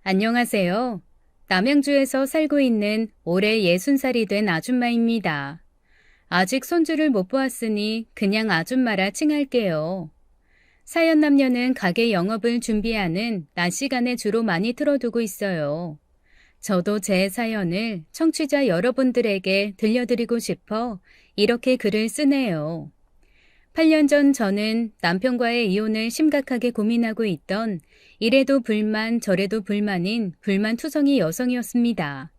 안녕하세요. 남양주에서 살고 있는 올해 60살이 된 아줌마입니다. 아직 손주를 못 보았으니 그냥 아줌마라 칭할게요. 사연 남녀는 가게 영업을 준비하는 낮 시간에 주로 많이 틀어두고 있어요. 저도 제 사연을 청취자 여러분들에게 들려드리고 싶어 이렇게 글을 쓰네요. 8년 전 저는 남편과의 이혼을 심각하게 고민하고 있던 이래도 불만 저래도 불만인 불만투성이 여성이었습니다.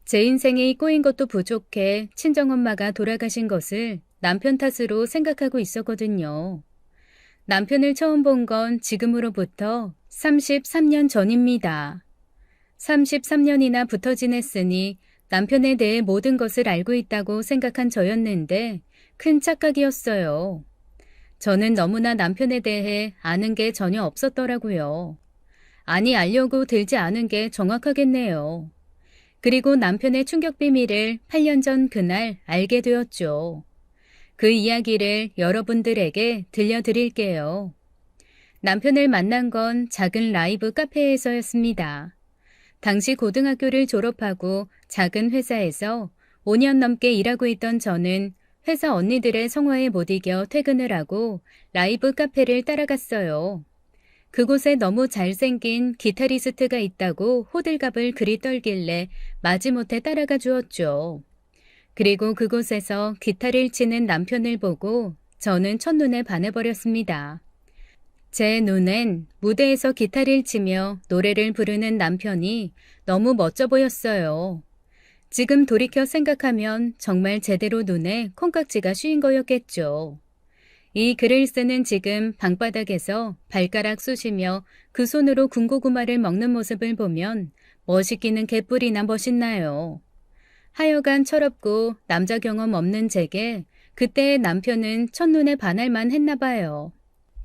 제 인생이 꼬인 것도 부족해 친정엄마가 돌아가신 것을 남편 탓으로 생각하고 있었거든요. 남편을 처음 본 건 지금으로부터 33년 전입니다. 33년이나 붙어 지냈으니 남편에 대해 모든 것을 알고 있다고 생각한 저였는데 큰 착각이었어요. 저는 너무나 남편에 대해 아는 게 전혀 없었더라고요. 아니, 알려고 들지 않은 게 정확하겠네요. 그리고 남편의 충격 비밀을 8년 전 그날 알게 되었죠. 그 이야기를 여러분들에게 들려드릴게요. 남편을 만난 건 작은 라이브 카페에서였습니다. 당시 고등학교를 졸업하고 작은 회사에서 5년 넘게 일하고 있던 저는 회사 언니들의 성화에 못 이겨 퇴근을 하고 라이브 카페를 따라갔어요. 그곳에 너무 잘생긴 기타리스트가 있다고 호들갑을 그리 떨길래 마지못해 따라가 주었죠. 그리고 그곳에서 기타를 치는 남편을 보고 저는 첫눈에 반해버렸습니다. 제 눈엔 무대에서 기타를 치며 노래를 부르는 남편이 너무 멋져 보였어요. 지금 돌이켜 생각하면 정말 제대로 눈에 콩깍지가 씌인 거였겠죠. 이 글을 쓰는 지금 방바닥에서 발가락 쑤시며 그 손으로 군고구마를 먹는 모습을 보면 멋있기는 개뿔이나 멋있나요. 하여간 철없고 남자 경험 없는 제게 그때의 남편은 첫눈에 반할만 했나 봐요.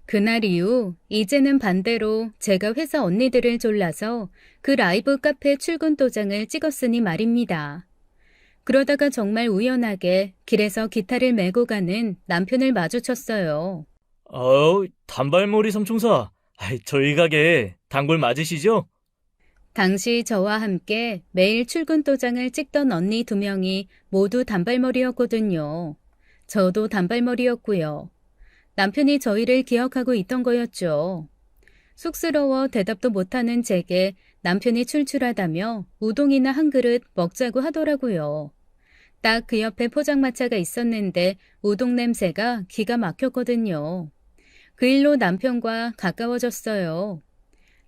그날 이후 이제는 반대로 제가 회사 언니들을 졸라서 그 라이브 카페 출근 도장을 찍었으니 말입니다. 그러다가 정말 우연하게 길에서 기타를 메고 가는 남편을 마주쳤어요. 단발머리 삼총사. 저희 가게 단골 맞으시죠? 당시 저와 함께 매일 출근 도장을 찍던 언니 2명이 모두 단발머리였거든요. 저도 단발머리였고요. 남편이 저희를 기억하고 있던 거였죠. 쑥스러워 대답도 못하는 제게 남편이 출출하다며 우동이나 한 그릇 먹자고 하더라고요. 딱 그 옆에 포장마차가 있었는데 우동 냄새가 기가 막혔거든요. 그 일로 남편과 가까워졌어요.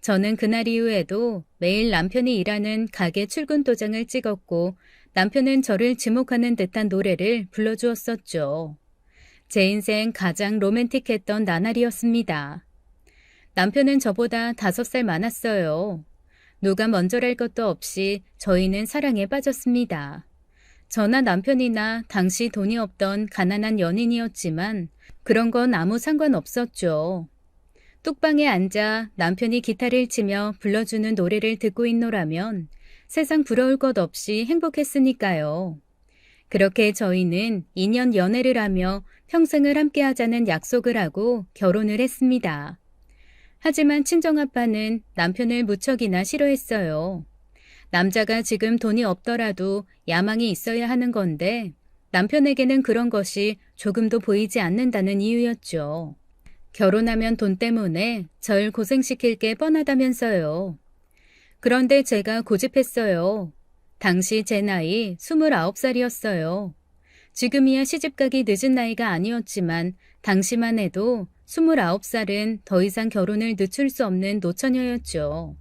저는 그날 이후에도 매일 남편이 일하는 가게 출근 도장을 찍었고 남편은 저를 지목하는 듯한 노래를 불러주었었죠. 제 인생 가장 로맨틱했던 나날이었습니다. 남편은 저보다 5살 많았어요. 누가 먼저랄 것도 없이 저희는 사랑에 빠졌습니다. 저나 남편이나 당시 돈이 없던 가난한 연인이었지만 그런 건 아무 상관없었죠. 뚝방에 앉아 남편이 기타를 치며 불러주는 노래를 듣고 있노라면 세상 부러울 것 없이 행복했으니까요. 그렇게 저희는 2년 연애를 하며 평생을 함께하자는 약속을 하고 결혼을 했습니다. 하지만 친정아빠는 남편을 무척이나 싫어했어요. 남자가 지금 돈이 없더라도 야망이 있어야 하는 건데 남편에게는 그런 것이 조금도 보이지 않는다는 이유였죠. 결혼하면 돈 때문에 절 고생시킬 게 뻔하다면서요. 그런데 제가 고집했어요. 당시 제 나이 29살이었어요. 지금이야 시집가기 늦은 나이가 아니었지만 당시만 해도 29살은 더 이상 결혼을 늦출 수 없는 노처녀였죠.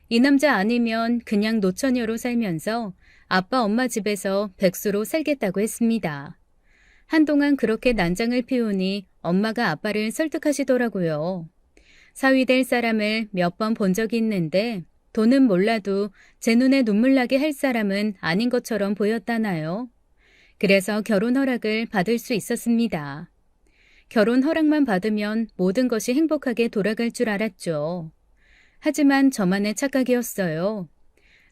이 남자 아니면 그냥 노처녀로 살면서 아빠 엄마 집에서 백수로 살겠다고 했습니다. 한동안 그렇게 난장을 피우니 엄마가 아빠를 설득하시더라고요. 사위 될 사람을 몇 번 본 적이 있는데 돈은 몰라도 제 눈에 눈물 나게 할 사람은 아닌 것처럼 보였다나요? 그래서 결혼 허락을 받을 수 있었습니다. 결혼 허락만 받으면 모든 것이 행복하게 돌아갈 줄 알았죠. 하지만 저만의 착각이었어요.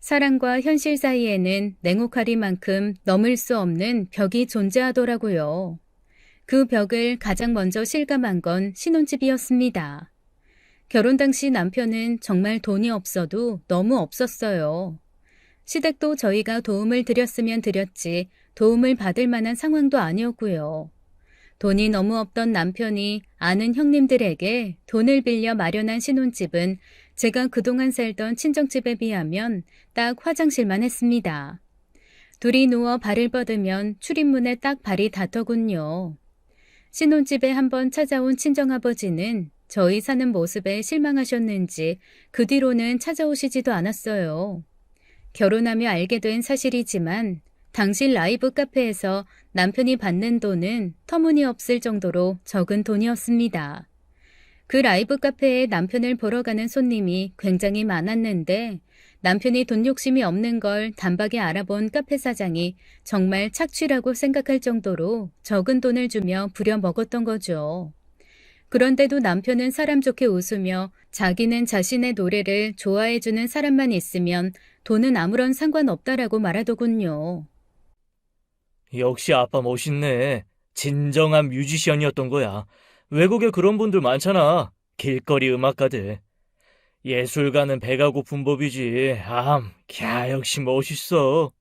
사랑과 현실 사이에는 냉혹하리만큼 넘을 수 없는 벽이 존재하더라고요. 그 벽을 가장 먼저 실감한 건 신혼집이었습니다. 결혼 당시 남편은 정말 돈이 없어도 너무 없었어요. 시댁도 저희가 도움을 드렸으면 드렸지 도움을 받을 만한 상황도 아니었고요. 돈이 너무 없던 남편이 아는 형님들에게 돈을 빌려 마련한 신혼집은 제가 그동안 살던 친정집에 비하면 딱 화장실만 했습니다. 둘이 누워 발을 뻗으면 출입문에 딱 발이 닿더군요. 신혼집에 한번 찾아온 친정아버지는 저희 사는 모습에 실망하셨는지 그 뒤로는 찾아오시지도 않았어요. 결혼하며 알게 된 사실이지만 당시 라이브 카페에서 남편이 받는 돈은 터무니없을 정도로 적은 돈이었습니다. 그 라이브 카페에 남편을 보러 가는 손님이 굉장히 많았는데 남편이 돈 욕심이 없는 걸 단박에 알아본 카페 사장이 정말 착취라고 생각할 정도로 적은 돈을 주며 부려먹었던 거죠. 그런데도 남편은 사람 좋게 웃으며 자기는 자신의 노래를 좋아해주는 사람만 있으면 돈은 아무런 상관없다라고 말하더군요. 역시 아빠 멋있네. 진정한 뮤지션이었던 거야. 외국에 그런 분들 많잖아. 길거리 음악가들. 예술가는 배가 고픈 법이지. 역시 멋있어.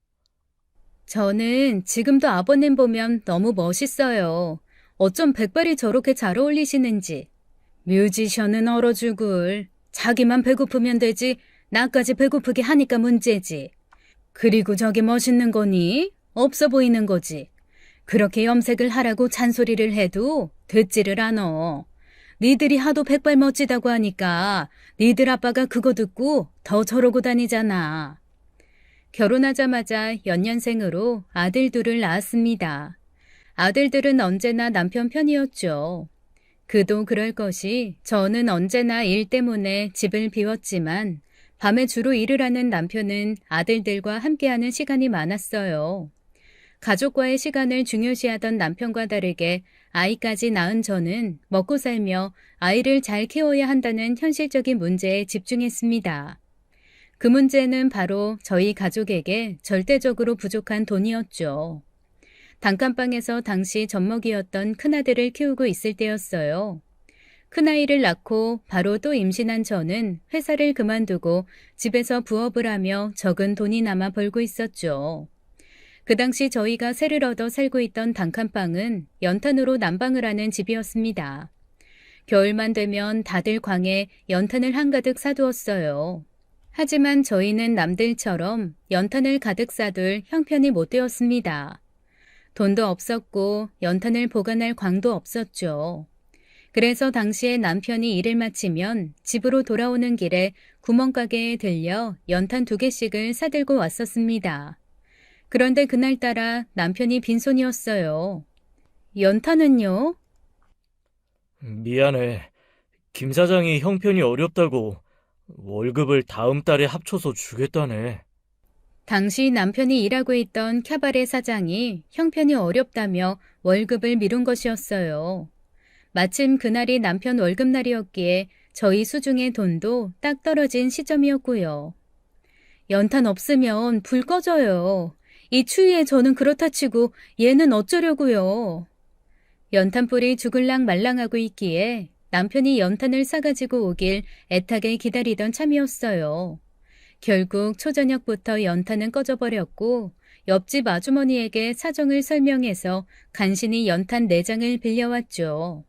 저는 지금도 아버님 보면 너무 멋있어요. 어쩜 백발이 저렇게 잘 어울리시는지. 뮤지션은 얼어 죽을. 자기만 배고프면 되지. 나까지 배고프게 하니까 문제지. 그리고 저게 멋있는 거니? 없어 보이는 거지. 그렇게 염색을 하라고 잔소리를 해도 듣지를 않어. 니들이 하도 백발 멋지다고 하니까 니들 아빠가 그거 듣고 더 저러고 다니잖아. 결혼하자마자 연년생으로 아들 둘을 낳았습니다. 아들들은 언제나 남편 편이었죠. 그도 그럴 것이 저는 언제나 일 때문에 집을 비웠지만 밤에 주로 일을 하는 남편은 아들들과 함께하는 시간이 많았어요. 가족과의 시간을 중요시하던 남편과 다르게 아이까지 낳은 저는 먹고 살며 아이를 잘 키워야 한다는 현실적인 문제에 집중했습니다. 그 문제는 바로 저희 가족에게 절대적으로 부족한 돈이었죠. 단칸방에서 당시 젖먹이였던 큰아들을 키우고 있을 때였어요. 큰아이를 낳고 바로 또 임신한 저는 회사를 그만두고 집에서 부업을 하며 적은 돈이 남아 벌고 있었죠. 그 당시 저희가 세를 얻어 살고 있던 단칸방은 연탄으로 난방을 하는 집이었습니다. 겨울만 되면 다들 광에 연탄을 한가득 사두었어요. 하지만 저희는 남들처럼 연탄을 가득 사둘 형편이 못 되었습니다. 돈도 없었고 연탄을 보관할 광도 없었죠. 그래서 당시에 남편이 일을 마치면 집으로 돌아오는 길에 구멍가게에 들려 연탄 2개씩을 사들고 왔었습니다. 그런데 그날따라 남편이 빈손이었어요. 연탄은요? 미안해. 김 사장이 형편이 어렵다고 월급을 다음 달에 합쳐서 주겠다네. 당시 남편이 일하고 있던 캬바레 사장이 형편이 어렵다며 월급을 미룬 것이었어요. 마침 그날이 남편 월급날이었기에 저희 수중의 돈도 딱 떨어진 시점이었고요. 연탄 없으면 불 꺼져요. 이 추위에 저는 그렇다 치고 얘는 어쩌려고요. 연탄불이 죽을랑 말랑하고 있기에 남편이 연탄을 싸가지고 오길 애타게 기다리던 참이었어요. 결국 초저녁부터 연탄은 꺼져버렸고 옆집 아주머니에게 사정을 설명해서 간신히 연탄 4장을 빌려왔죠.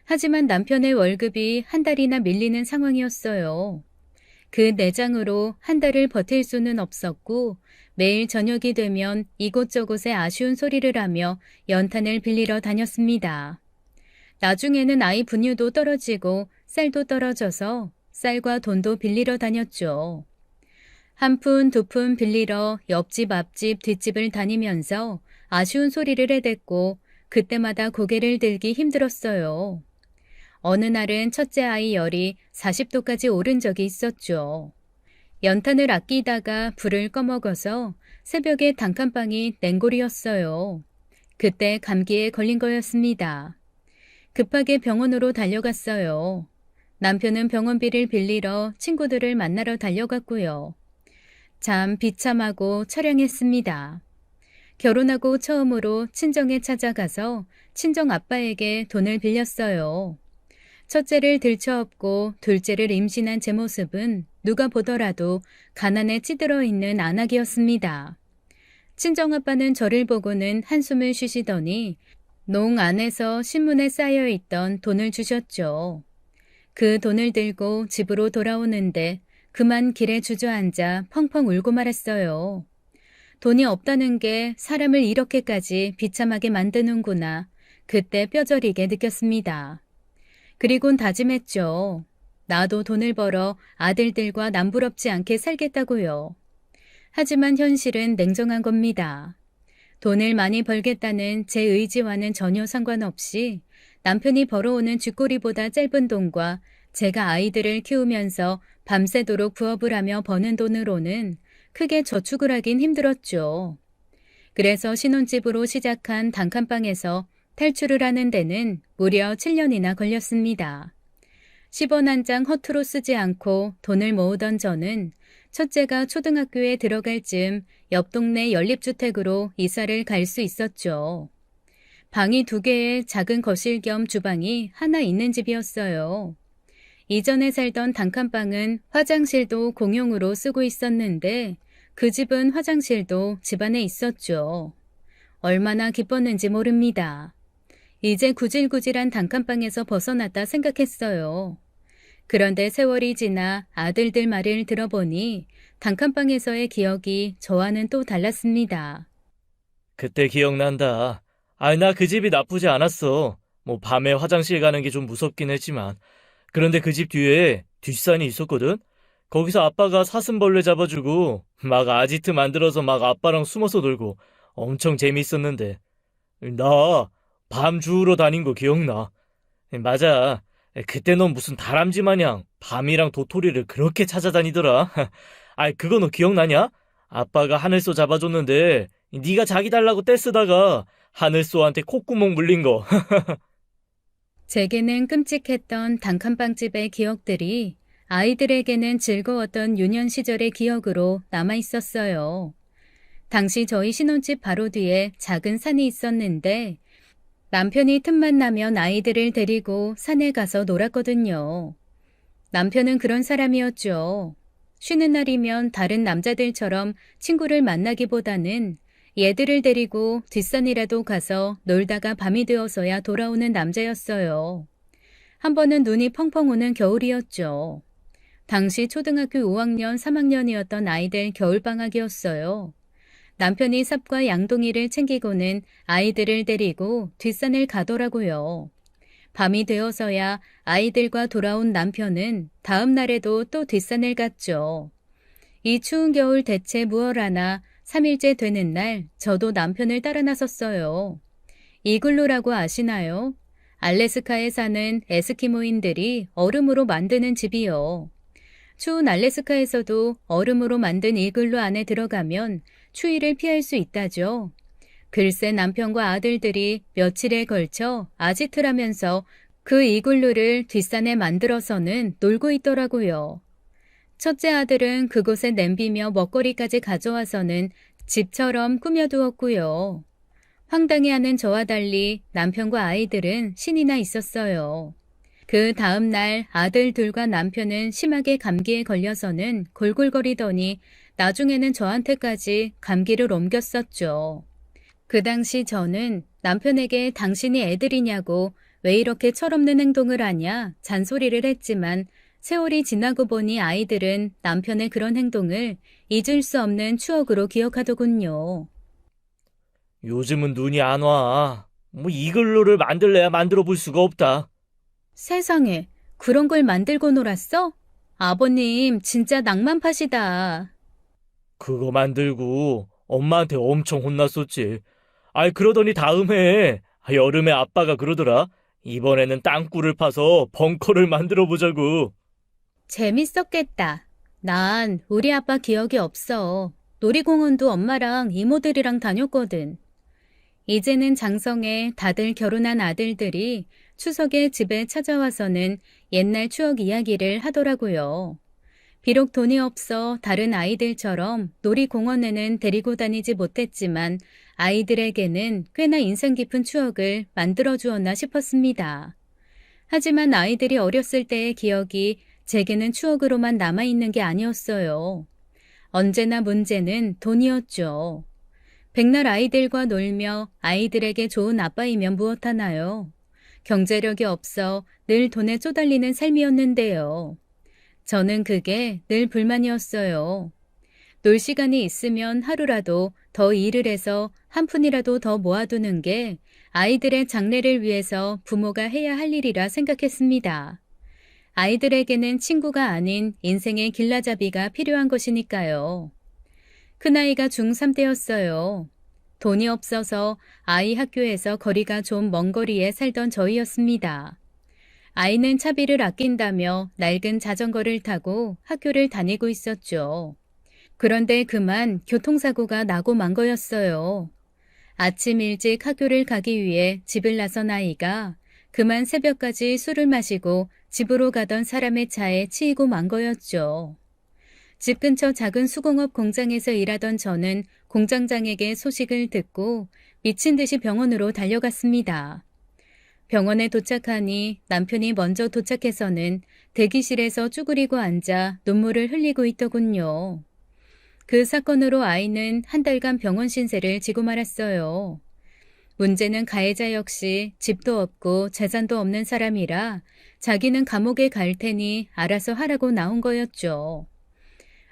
하지만 남편의 월급이 한 달이나 밀리는 상황이었어요. 그 4장으로 한 달을 버틸 수는 없었고 매일 저녁이 되면 이곳저곳에 아쉬운 소리를 하며 연탄을 빌리러 다녔습니다. 나중에는 아이 분유도 떨어지고 쌀도 떨어져서 쌀과 돈도 빌리러 다녔죠. 한 푼, 2푼 빌리러 옆집, 앞집, 뒷집을 다니면서 아쉬운 소리를 해댔고 그때마다 고개를 들기 힘들었어요. 어느 날은 첫째 아이 열이 40도까지 오른 적이 있었죠. 연탄을 아끼다가 불을 꺼먹어서 새벽에 단칸방이 냉골이었어요. 그때 감기에 걸린 거였습니다. 급하게 병원으로 달려갔어요. 남편은 병원비를 빌리러 친구들을 만나러 달려갔고요. 참 비참하고 처량했습니다. 결혼하고 처음으로 친정에 찾아가서 친정 아빠에게 돈을 빌렸어요. 첫째를 들쳐업고 둘째를 임신한 제 모습은 누가 보더라도 가난에 찌들어 있는 안악이었습니다. 친정아빠는 저를 보고는 한숨을 쉬시더니 농 안에서 신문에 쌓여 있던 돈을 주셨죠. 그 돈을 들고 집으로 돌아오는데 그만 길에 주저앉아 펑펑 울고 말았어요. 돈이 없다는 게 사람을 이렇게까지 비참하게 만드는구나. 그때 뼈저리게 느꼈습니다. 그리곤 다짐했죠. 나도 돈을 벌어 아들들과 남부럽지 않게 살겠다고요. 하지만 현실은 냉정한 겁니다. 돈을 많이 벌겠다는 제 의지와는 전혀 상관없이 남편이 벌어오는 쥐꼬리보다 짧은 돈과 제가 아이들을 키우면서 밤새도록 부업을 하며 버는 돈으로는 크게 저축을 하긴 힘들었죠. 그래서 신혼집으로 시작한 단칸방에서 탈출을 하는 데는 무려 7년이나 걸렸습니다. 10원 한 장 허투루 쓰지 않고 돈을 모으던 저는 첫째가 초등학교에 들어갈 즈음 옆 동네 연립주택으로 이사를 갈 수 있었죠. 방이 2개에 작은 거실 겸 주방이 하나 있는 집이었어요. 이전에 살던 단칸방은 화장실도 공용으로 쓰고 있었는데 그 집은 화장실도 집 안에 있었죠. 얼마나 기뻤는지 모릅니다. 이제 구질구질한 단칸방에서 벗어났다 생각했어요. 그런데 세월이 지나 아들들 말을 들어보니 단칸방에서의 기억이 저와는 또 달랐습니다. 그때 기억난다. 나 그 집이 나쁘지 않았어. 뭐 밤에 화장실 가는 게 좀 무섭긴 했지만. 그런데 그 집 뒤에 뒷산이 있었거든? 거기서 아빠가 사슴벌레 잡아주고 막 아지트 만들어서 막 아빠랑 숨어서 놀고 엄청 재미있었는데. 나 밤 주우러 다닌 거 기억나. 맞아. 그때 넌 무슨 다람쥐 마냥 밤이랑 도토리를 그렇게 찾아다니더라. 그거 너 기억나냐? 아빠가 하늘소 잡아줬는데 네가 자기 달라고 떼쓰다가 하늘소한테 콧구멍 물린 거. 제게는 끔찍했던 단칸방집의 기억들이 아이들에게는 즐거웠던 유년 시절의 기억으로 남아있었어요. 당시 저희 신혼집 바로 뒤에 작은 산이 있었는데 남편이 틈만 나면 아이들을 데리고 산에 가서 놀았거든요. 남편은 그런 사람이었죠. 쉬는 날이면 다른 남자들처럼 친구를 만나기보다는 얘들을 데리고 뒷산이라도 가서 놀다가 밤이 되어서야 돌아오는 남자였어요. 한 번은 눈이 펑펑 오는 겨울이었죠. 당시 초등학교 5학년, 3학년이었던 아이들 겨울방학이었어요. 남편이 삽과 양동이를 챙기고는 아이들을 데리고 뒷산을 가더라고요. 밤이 되어서야 아이들과 돌아온 남편은 다음 날에도 또 뒷산을 갔죠. 이 추운 겨울 대체 무얼 하나 3일째 되는 날 저도 남편을 따라 나섰어요. 이글루라고 아시나요? 알래스카에 사는 에스키모인들이 얼음으로 만드는 집이요. 추운 알래스카에서도 얼음으로 만든 이글루 안에 들어가면 추위를 피할 수 있다죠. 글쎄 남편과 아들들이 며칠에 걸쳐 아지트라면서 그 이글루를 뒷산에 만들어서는 놀고 있더라고요. 첫째 아들은 그곳에 냄비며 먹거리까지 가져와서는 집처럼 꾸며두었고요. 황당해하는 저와 달리 남편과 아이들은 신이 나 있었어요. 그 다음 날 아들 둘과 남편은 심하게 감기에 걸려서는 골골거리더니 나중에는 저한테까지 감기를 옮겼었죠. 그 당시 저는 남편에게 당신이 애들이냐고 왜 이렇게 철없는 행동을 하냐 잔소리를 했지만 세월이 지나고 보니 아이들은 남편의 그런 행동을 잊을 수 없는 추억으로 기억하더군요. 요즘은 눈이 안 와. 뭐 이글루를 만들래야 만들어 볼 수가 없다. 세상에, 그런 걸 만들고 놀았어? 아버님, 진짜 낭만파시다. 그거 만들고 엄마한테 엄청 혼났었지. 그러더니 다음 해에 여름에 아빠가 그러더라. 이번에는 땅굴을 파서 벙커를 만들어 보자고. 재밌었겠다. 난 우리 아빠 기억이 없어. 놀이공원도 엄마랑 이모들이랑 다녔거든. 이제는 장성에 다들 결혼한 아들들이 추석에 집에 찾아와서는 옛날 추억 이야기를 하더라고요. 비록 돈이 없어 다른 아이들처럼 놀이공원에는 데리고 다니지 못했지만 아이들에게는 꽤나 인상 깊은 추억을 만들어 주었나 싶었습니다. 하지만 아이들이 어렸을 때의 기억이 제게는 추억으로만 남아있는 게 아니었어요. 언제나 문제는 돈이었죠. 백날 아이들과 놀며 아이들에게 좋은 아빠이면 무엇하나요? 경제력이 없어 늘 돈에 쪼달리는 삶이었는데요. 저는 그게 늘 불만이었어요. 놀 시간이 있으면 하루라도 더 일을 해서 한 푼이라도 더 모아두는 게 아이들의 장래를 위해서 부모가 해야 할 일이라 생각했습니다. 아이들에게는 친구가 아닌 인생의 길라잡이가 필요한 것이니까요. 큰아이가 중3 때였어요. 돈이 없어서 아이 학교에서 거리가 좀 먼 거리에 살던 저희였습니다. 아이는 차비를 아낀다며 낡은 자전거를 타고 학교를 다니고 있었죠. 그런데 그만 교통사고가 나고 만 거였어요. 아침 일찍 학교를 가기 위해 집을 나선 아이가 그만 새벽까지 술을 마시고 집으로 가던 사람의 차에 치이고 만 거였죠. 집 근처 작은 수공업 공장에서 일하던 저는 공장장에게 소식을 듣고 미친 듯이 병원으로 달려갔습니다. 병원에 도착하니 남편이 먼저 도착해서는 대기실에서 쭈그리고 앉아 눈물을 흘리고 있더군요. 그 사건으로 아이는 한 달간 병원 신세를 지고 말았어요. 문제는 가해자 역시 집도 없고 재산도 없는 사람이라 자기는 감옥에 갈 테니 알아서 하라고 나온 거였죠.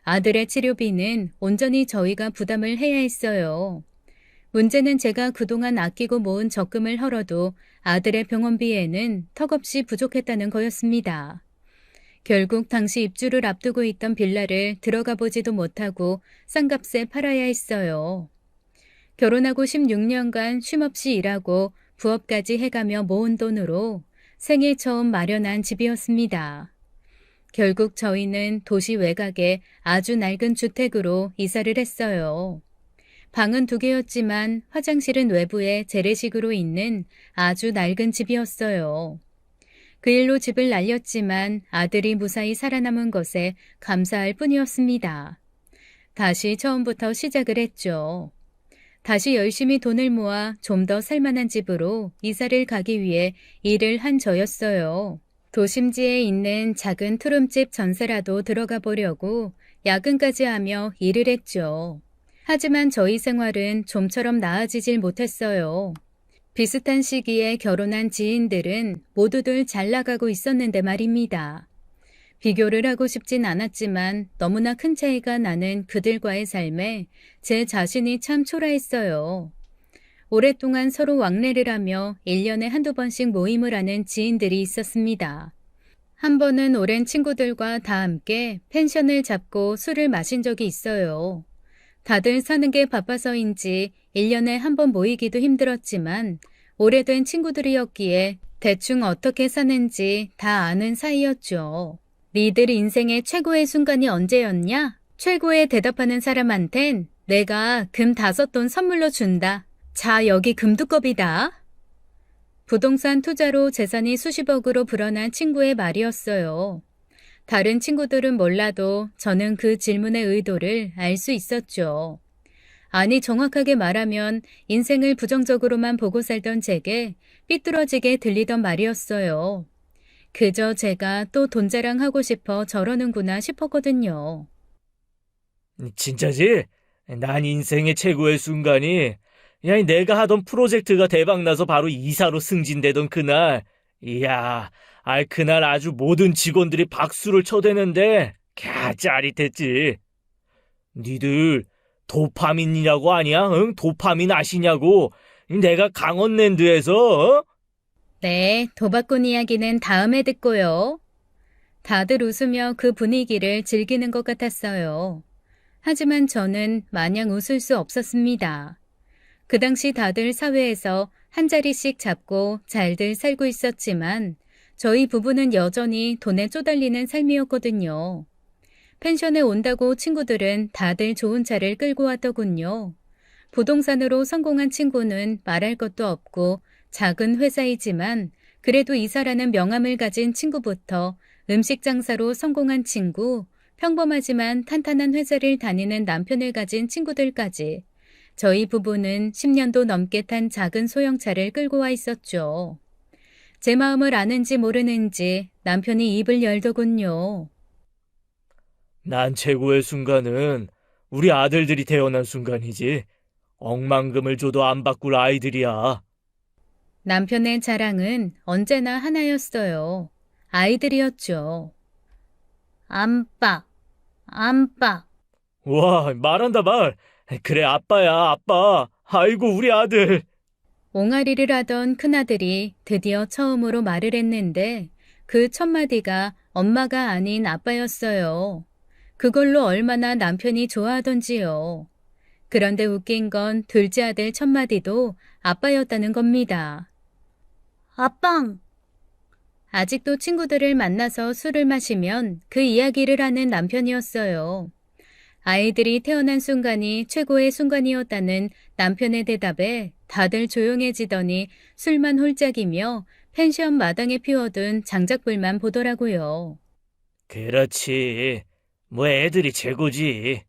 아들의 치료비는 온전히 저희가 부담을 해야 했어요. 문제는 제가 그동안 아끼고 모은 적금을 헐어도 아들의 병원비에는 턱없이 부족했다는 거였습니다. 결국 당시 입주를 앞두고 있던 빌라를 들어가 보지도 못하고 싼값에 팔아야 했어요. 결혼하고 16년간 쉼없이 일하고 부업까지 해가며 모은 돈으로 생애 처음 마련한 집이었습니다. 결국 저희는 도시 외곽에 아주 낡은 주택으로 이사를 했어요. 방은 2개였지만 화장실은 외부에 재래식으로 있는 아주 낡은 집이었어요. 그 일로 집을 날렸지만 아들이 무사히 살아남은 것에 감사할 뿐이었습니다. 다시 처음부터 시작을 했죠. 다시 열심히 돈을 모아 좀 더 살만한 집으로 이사를 가기 위해 일을 한 저였어요. 도심지에 있는 작은 투룸집 전세라도 들어가 보려고 야근까지 하며 일을 했죠. 하지만 저희 생활은 좀처럼 나아지질 못했어요. 비슷한 시기에 결혼한 지인들은 모두들 잘 나가고 있었는데 말입니다. 비교를 하고 싶진 않았지만 너무나 큰 차이가 나는 그들과의 삶에 제 자신이 참 초라했어요. 오랫동안 서로 왕래를 하며 1년에 한두 번씩 모임을 하는 지인들이 있었습니다. 한 번은 오랜 친구들과 다 함께 펜션을 잡고 술을 마신 적이 있어요. 다들 사는 게 바빠서인지 1년에 한 번 모이기도 힘들었지만 오래된 친구들이었기에 대충 어떻게 사는지 다 아는 사이였죠. 니들 인생의 최고의 순간이 언제였냐? 최고의 대답하는 사람한텐 내가 금 5돈 선물로 준다. 자, 여기 금두껍이다. 부동산 투자로 재산이 수십억으로 불어난 친구의 말이었어요. 다른 친구들은 몰라도 저는 그 질문의 의도를 알 수 있었죠. 아니, 정확하게 말하면 인생을 부정적으로만 보고 살던 제게 삐뚤어지게 들리던 말이었어요. 그저 제가 또 돈 자랑하고 싶어 저러는구나 싶었거든요. 진짜지? 난 인생의 최고의 순간이 내가 하던 프로젝트가 대박나서 바로 이사로 승진되던 그날. 이야, 그날 아주 모든 직원들이 박수를 쳐대는데 짜릿했지. 니들 도파민이라고 아냐? 응? 도파민 아시냐고? 내가 강원랜드에서 네, 도박꾼 이야기는 다음에 듣고요. 다들 웃으며 그 분위기를 즐기는 것 같았어요. 하지만 저는 마냥 웃을 수 없었습니다. 그 당시 다들 사회에서 한 자리씩 잡고 잘들 살고 있었지만 저희 부부는 여전히 돈에 쪼달리는 삶이었거든요. 펜션에 온다고 친구들은 다들 좋은 차를 끌고 왔더군요. 부동산으로 성공한 친구는 말할 것도 없고 작은 회사이지만 그래도 이사라는 명함을 가진 친구부터 음식 장사로 성공한 친구, 평범하지만 탄탄한 회사를 다니는 남편을 가진 친구들까지 저희 부부는 10년도 넘게 탄 작은 소형차를 끌고 와 있었죠. 제 마음을 아는지 모르는지 남편이 입을 열더군요. 난 최고의 순간은 우리 아들들이 태어난 순간이지. 억만금을 줘도 안 바꿀 아이들이야. 남편의 자랑은 언제나 하나였어요. 아이들이었죠. 안빠, 안빠. 와, 말한다 말. 그래, 아빠야, 아빠. 아이고, 우리 아들. 옹알이를 하던 큰아들이 드디어 처음으로 말을 했는데 그 첫 마디가 엄마가 아닌 아빠였어요. 그걸로 얼마나 남편이 좋아하던지요. 그런데 웃긴 건 둘째 아들 첫 마디도 아빠였다는 겁니다. 아빵! 아직도 친구들을 만나서 술을 마시면 그 이야기를 하는 남편이었어요. 아이들이 태어난 순간이 최고의 순간이었다는 남편의 대답에 다들 조용해지더니 술만 홀짝이며 펜션 마당에 피워둔 장작불만 보더라고요. 그렇지. 뭐 애들이 최고지.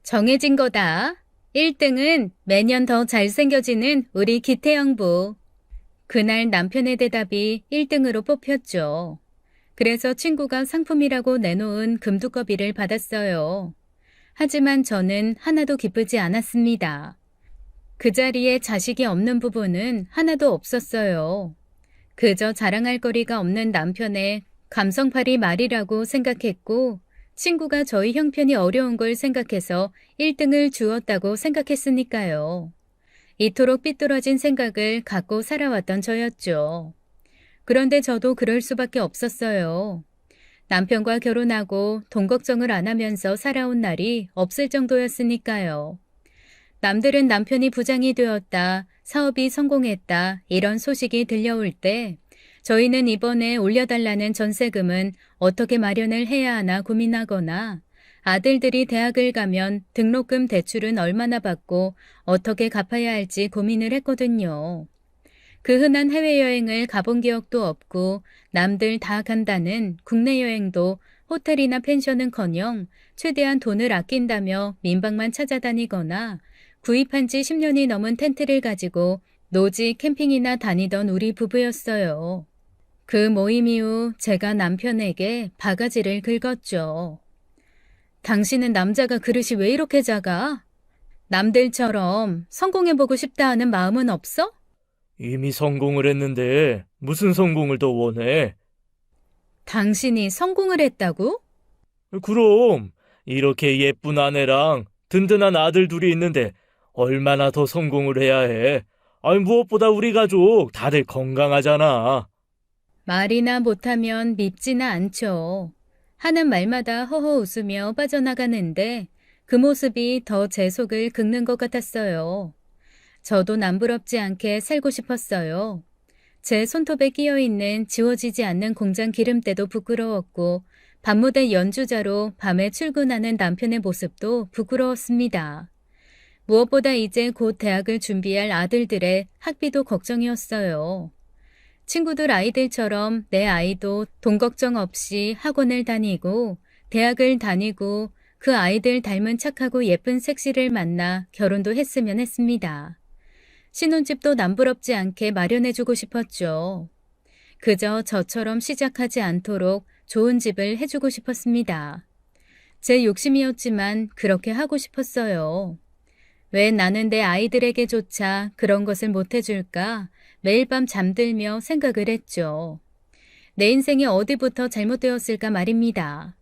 정해진 거다. 1등은 매년 더 잘생겨지는 우리 기태영부. 그날 남편의 대답이 1등으로 뽑혔죠. 그래서 친구가 상품이라고 내놓은 금두꺼비를 받았어요. 하지만 저는 하나도 기쁘지 않았습니다. 그 자리에 자식이 없는 부분은 하나도 없었어요. 그저 자랑할 거리가 없는 남편의 감성팔이 말이라고 생각했고 친구가 저희 형편이 어려운 걸 생각해서 1등을 주었다고 생각했으니까요. 이토록 삐뚤어진 생각을 갖고 살아왔던 저였죠. 그런데 저도 그럴 수밖에 없었어요. 남편과 결혼하고 돈 걱정을 안 하면서 살아온 날이 없을 정도였으니까요. 남들은 남편이 부장이 되었다, 사업이 성공했다 이런 소식이 들려올 때 저희는 이번에 올려달라는 전세금은 어떻게 마련을 해야 하나 고민하거나 아들들이 대학을 가면 등록금 대출은 얼마나 받고 어떻게 갚아야 할지 고민을 했거든요. 그 흔한 해외여행을 가본 기억도 없고 남들 다 간다는 국내 여행도 호텔이나 펜션은커녕 최대한 돈을 아낀다며 민박만 찾아다니거나 구입한 지 10년이 넘은 텐트를 가지고 노지 캠핑이나 다니던 우리 부부였어요. 그 모임 이후 제가 남편에게 바가지를 긁었죠. 당신은 남자가 그릇이 왜 이렇게 작아? 남들처럼 성공해보고 싶다 하는 마음은 없어? 이미 성공을 했는데 무슨 성공을 더 원해? 당신이 성공을 했다고? 그럼 이렇게 예쁜 아내랑 든든한 아들 둘이 있는데 얼마나 더 성공을 해야 해? 아니 무엇보다 우리 가족 다들 건강하잖아. 말이나 못하면 밉지는 않죠. 하는 말마다 허허 웃으며 빠져나가는데 그 모습이 더 제 속을 긁는 것 같았어요. 저도 남부럽지 않게 살고 싶었어요. 제 손톱에 끼어있는 지워지지 않는 공장 기름때도 부끄러웠고 밤무대 연주자로 밤에 출근하는 남편의 모습도 부끄러웠습니다. 무엇보다 이제 곧 대학을 준비할 아들들의 학비도 걱정이었어요. 친구들 아이들처럼 내 아이도 돈 걱정 없이 학원을 다니고 대학을 다니고 그 아이들 닮은 착하고 예쁜 색시를 만나 결혼도 했으면 했습니다. 신혼집도 남부럽지 않게 마련해주고 싶었죠. 그저 저처럼 시작하지 않도록 좋은 집을 해주고 싶었습니다. 제 욕심이었지만 그렇게 하고 싶었어요. 왜 나는 내 아이들에게조차 그런 것을 못해줄까? 매일 밤 잠들며 생각을 했죠. 내 인생이 어디부터 잘못되었을까 말입니다.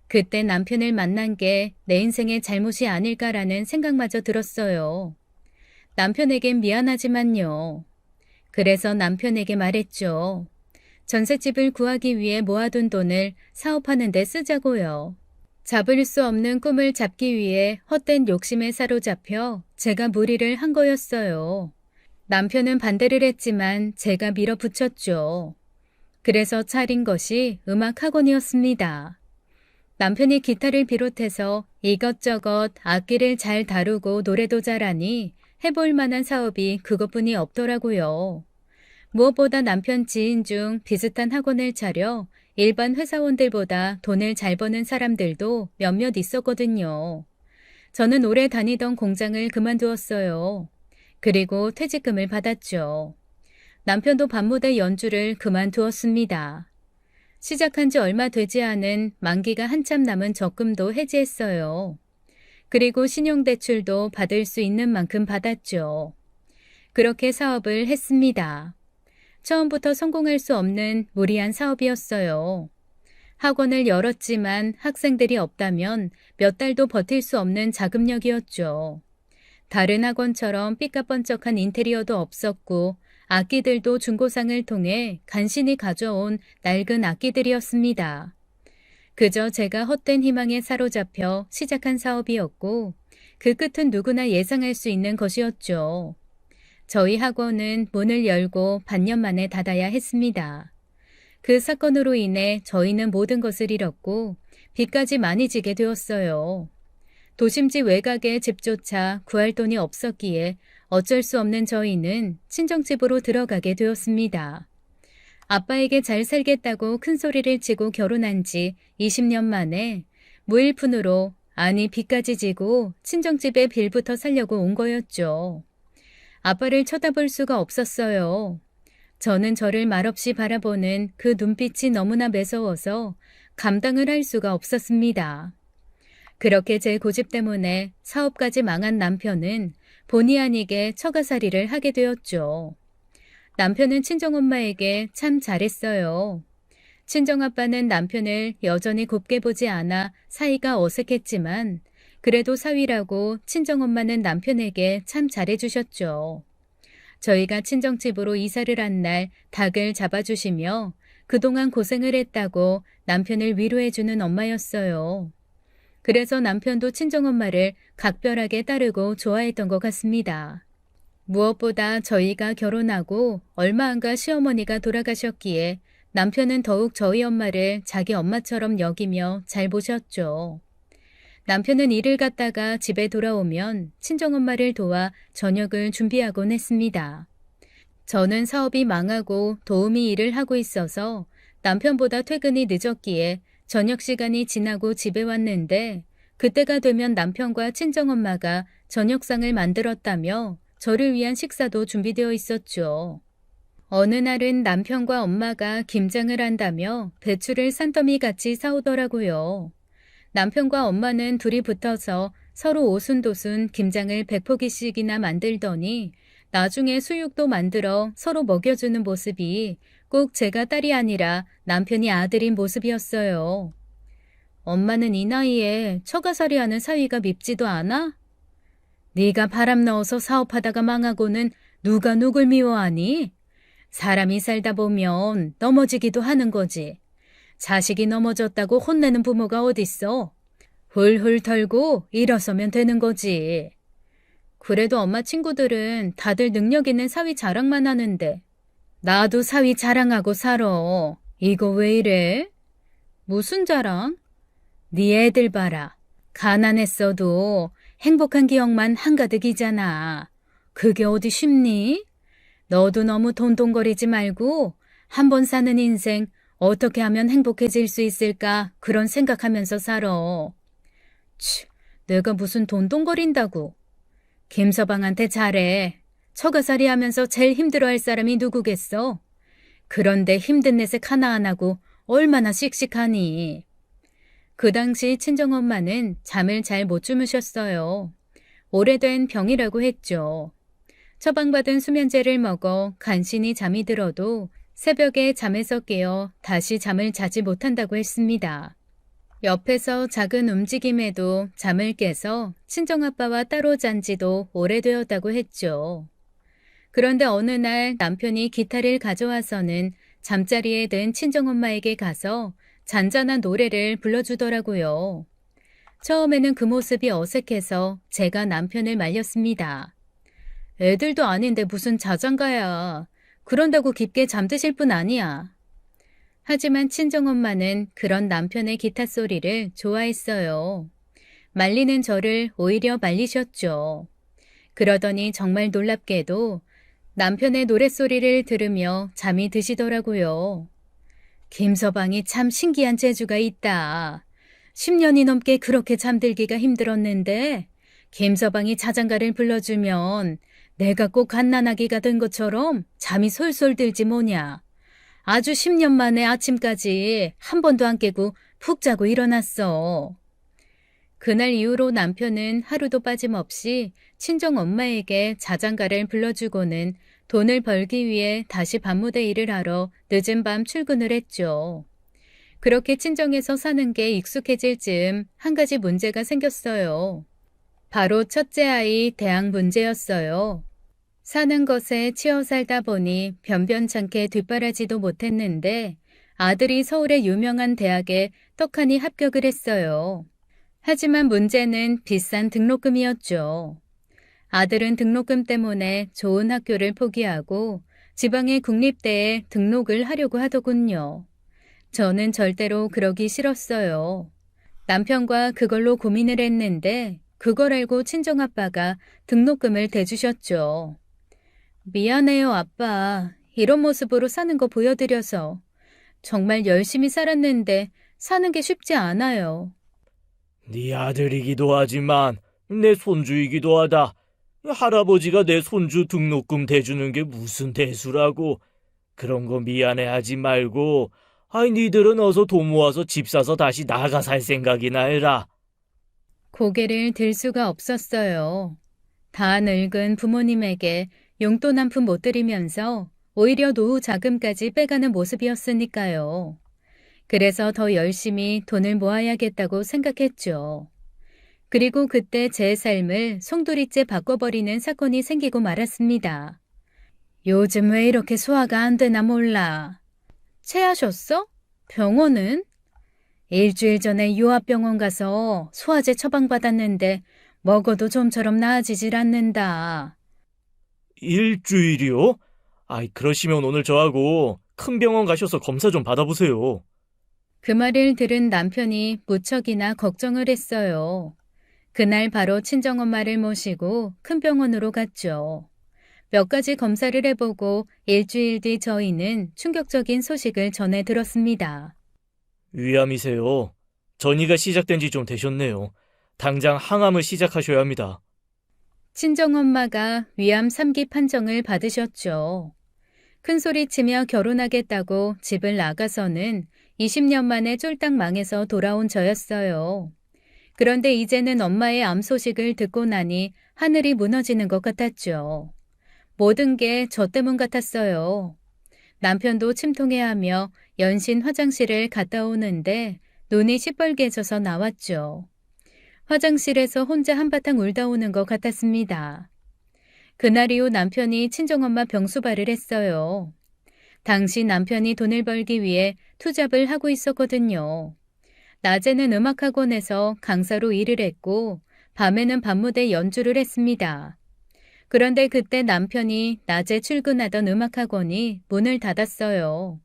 그때 남편을 만난 게 내 인생의 잘못이 아닐까라는 생각마저 들었어요. 남편에겐 미안하지만요. 그래서 남편에게 말했죠. 전셋집을 구하기 위해 모아둔 돈을 사업하는 데 쓰자고요. 잡을 수 없는 꿈을 잡기 위해 헛된 욕심에 사로잡혀 제가 무리를 한 거였어요. 남편은 반대를 했지만 제가 밀어붙였죠. 그래서 차린 것이 음악학원이었습니다. 남편이 기타를 비롯해서 이것저것 악기를 잘 다루고 노래도 잘하니 해볼 만한 사업이 그것뿐이 없더라고요. 무엇보다 남편 지인 중 비슷한 학원을 차려 일반 회사원들보다 돈을 잘 버는 사람들도 몇몇 있었거든요. 저는 오래 다니던 공장을 그만두었어요. 그리고 퇴직금을 받았죠. 남편도 밤무대 연주를 그만두었습니다. 시작한 지 얼마 되지 않은 만기가 한참 남은 적금도 해지했어요. 그리고 신용대출도 받을 수 있는 만큼 받았죠. 그렇게 사업을 했습니다. 처음부터 성공할 수 없는 무리한 사업이었어요. 학원을 열었지만 학생들이 없다면 몇 달도 버틸 수 없는 자금력이었죠. 다른 학원처럼 삐까뻔쩍한 인테리어도 없었고 악기들도 중고상을 통해 간신히 가져온 낡은 악기들이었습니다. 그저 제가 헛된 희망에 사로잡혀 시작한 사업이었고 그 끝은 누구나 예상할 수 있는 것이었죠. 저희 학원은 문을 열고 반년 만에 닫아야 했습니다. 그 사건으로 인해 저희는 모든 것을 잃었고 빚까지 많이 지게 되었어요. 도심지 외곽에 집조차 구할 돈이 없었기에 어쩔 수 없는 저희는 친정집으로 들어가게 되었습니다. 아빠에게 잘 살겠다고 큰 소리를 치고 결혼한 지 20년 만에 무일푼으로, 아니 빚까지 지고 친정집에 빌부터 살려고 온 거였죠. 아빠를 쳐다볼 수가 없었어요. 저는 저를 말없이 바라보는 그 눈빛이 너무나 매서워서 감당을 할 수가 없었습니다. 그렇게 제 고집 때문에 사업까지 망한 남편은 본의 아니게 처가살이를 하게 되었죠. 남편은 친정엄마에게 참 잘했어요. 친정아빠는 남편을 여전히 곱게 보지 않아 사이가 어색했지만 그래도 사위라고 친정엄마는 남편에게 참 잘해주셨죠. 저희가 친정집으로 이사를 한 날 닭을 잡아주시며 그동안 고생을 했다고 남편을 위로해주는 엄마였어요. 그래서 남편도 친정엄마를 각별하게 따르고 좋아했던 것 같습니다. 무엇보다 저희가 결혼하고 얼마 안 가 시어머니가 돌아가셨기에 남편은 더욱 저희 엄마를 자기 엄마처럼 여기며 잘 보셨죠. 남편은 일을 갔다가 집에 돌아오면 친정엄마를 도와 저녁을 준비하곤 했습니다. 저는 사업이 망하고 도우미 일을 하고 있어서 남편보다 퇴근이 늦었기에 저녁 시간이 지나고 집에 왔는데 그때가 되면 남편과 친정엄마가 저녁상을 만들었다며 저를 위한 식사도 준비되어 있었죠. 어느 날은 남편과 엄마가 김장을 한다며 배추를 산더미같이 사오더라고요. 남편과 엄마는 둘이 붙어서 서로 오순도순 김장을 100포기씩이나 만들더니 나중에 수육도 만들어 서로 먹여주는 모습이 꼭 제가 딸이 아니라 남편이 아들인 모습이었어요. 엄마는 이 나이에 처가살이하는 사위가 밉지도 않아? 네가 바람 넣어서 사업하다가 망하고는 누가 누굴 미워하니? 사람이 살다 보면 넘어지기도 하는 거지. 자식이 넘어졌다고 혼내는 부모가 어딨어? 훌훌 털고 일어서면 되는 거지. 그래도 엄마 친구들은 다들 능력 있는 사위 자랑만 하는데 나도 사위 자랑하고 살아. 이거 왜 이래? 무슨 자랑? 네 애들 봐라. 가난했어도 행복한 기억만 한가득이잖아. 그게 어디 쉽니? 너도 너무 돈돈거리지 말고 한 번 사는 인생 어떻게 하면 행복해질 수 있을까 그런 생각하면서 살아. 치, 내가 무슨 돈돈거린다고. 김서방한테 잘해. 처가살이 하면서 제일 힘들어할 사람이 누구겠어? 그런데 힘든 내색 하나 안 하고 얼마나 씩씩하니. 그 당시 친정엄마는 잠을 잘 못 주무셨어요. 오래된 병이라고 했죠. 처방받은 수면제를 먹어 간신히 잠이 들어도 새벽에 잠에서 깨어 다시 잠을 자지 못한다고 했습니다. 옆에서 작은 움직임에도 잠을 깨서 친정아빠와 따로 잔 지도 오래되었다고 했죠. 그런데 어느 날 남편이 기타를 가져와서는 잠자리에 든 친정엄마에게 가서 잔잔한 노래를 불러주더라고요. 처음에는 그 모습이 어색해서 제가 남편을 말렸습니다. 애들도 아닌데 무슨 자장가야. 그런다고 깊게 잠드실 분 아니야. 하지만 친정엄마는 그런 남편의 기타 소리를 좋아했어요. 말리는 저를 오히려 말리셨죠. 그러더니 정말 놀랍게도 남편의 노랫소리를 들으며 잠이 드시더라고요. 김서방이 참 신기한 재주가 있다. 10년이 넘게 그렇게 잠들기가 힘들었는데 김서방이 자장가를 불러주면 내가 꼭 갓난아기가 된 것처럼 잠이 솔솔 들지 뭐냐. 아주 10년 만에 아침까지 한 번도 안 깨고 푹 자고 일어났어. 그날 이후로 남편은 하루도 빠짐없이 친정 엄마에게 자장가를 불러주고는 돈을 벌기 위해 다시 밤무대 일을 하러 늦은 밤 출근을 했죠. 그렇게 친정에서 사는 게 익숙해질 즈음 한 가지 문제가 생겼어요. 바로 첫째 아이 대학 문제였어요. 사는 것에 치여 살다 보니 변변찮게 뒷바라지도 못했는데 아들이 서울의 유명한 대학에 떡하니 합격을 했어요. 하지만 문제는 비싼 등록금이었죠. 아들은 등록금 때문에 좋은 학교를 포기하고 지방의 국립대에 등록을 하려고 하더군요. 저는 절대로 그러기 싫었어요. 남편과 그걸로 고민을 했는데 그걸 알고 친정아빠가 등록금을 대주셨죠. 미안해요, 아빠. 이런 모습으로 사는 거 보여드려서. 정말 열심히 살았는데 사는 게 쉽지 않아요. 네 아들이기도 하지만 내 손주이기도 하다. 할아버지가 내 손주 등록금 대주는 게 무슨 대수라고. 그런 거 미안해하지 말고 니들은 어서 돈 모아서 집 사서 다시 나가 살 생각이나 해라. 고개를 들 수가 없었어요. 다 늙은 부모님에게 용돈 한 푼 못 드리면서 오히려 노후 자금까지 빼가는 모습이었으니까요. 그래서 더 열심히 돈을 모아야겠다고 생각했죠. 그리고 그때 제 삶을 송두리째 바꿔버리는 사건이 생기고 말았습니다. 요즘 왜 이렇게 소화가 안 되나 몰라. 체하셨어? 병원은? 일주일 전에 요합병원 가서 소화제 처방받았는데 먹어도 좀처럼 나아지질 않는다. 일주일이요? 그러시면 오늘 저하고 큰 병원 가셔서 검사 좀 받아보세요. 그 말을 들은 남편이 무척이나 걱정을 했어요. 그날 바로 친정엄마를 모시고 큰 병원으로 갔죠. 몇 가지 검사를 해보고 일주일 뒤 저희는 충격적인 소식을 전해 들었습니다. 위암이세요. 전이가 시작된 지 좀 되셨네요. 당장 항암을 시작하셔야 합니다. 친정엄마가 위암 3기 판정을 받으셨죠. 큰소리치며 결혼하겠다고 집을 나가서는 20년 만에 쫄딱 망해서 돌아온 저였어요. 그런데 이제는 엄마의 암 소식을 듣고 나니 하늘이 무너지는 것 같았죠. 모든 게 저 때문 같았어요. 남편도 침통해하며 연신 화장실을 갔다 오는데 눈이 시뻘개져서 나왔죠. 화장실에서 혼자 한바탕 울다 오는 것 같았습니다. 그날 이후 남편이 친정엄마 병수발을 했어요. 당시 남편이 돈을 벌기 위해 투잡을 하고 있었거든요. 낮에는 음악학원에서 강사로 일을 했고 밤에는 밤무대 연주를 했습니다. 그런데 그때 남편이 낮에 출근하던 음악학원이 문을 닫았어요.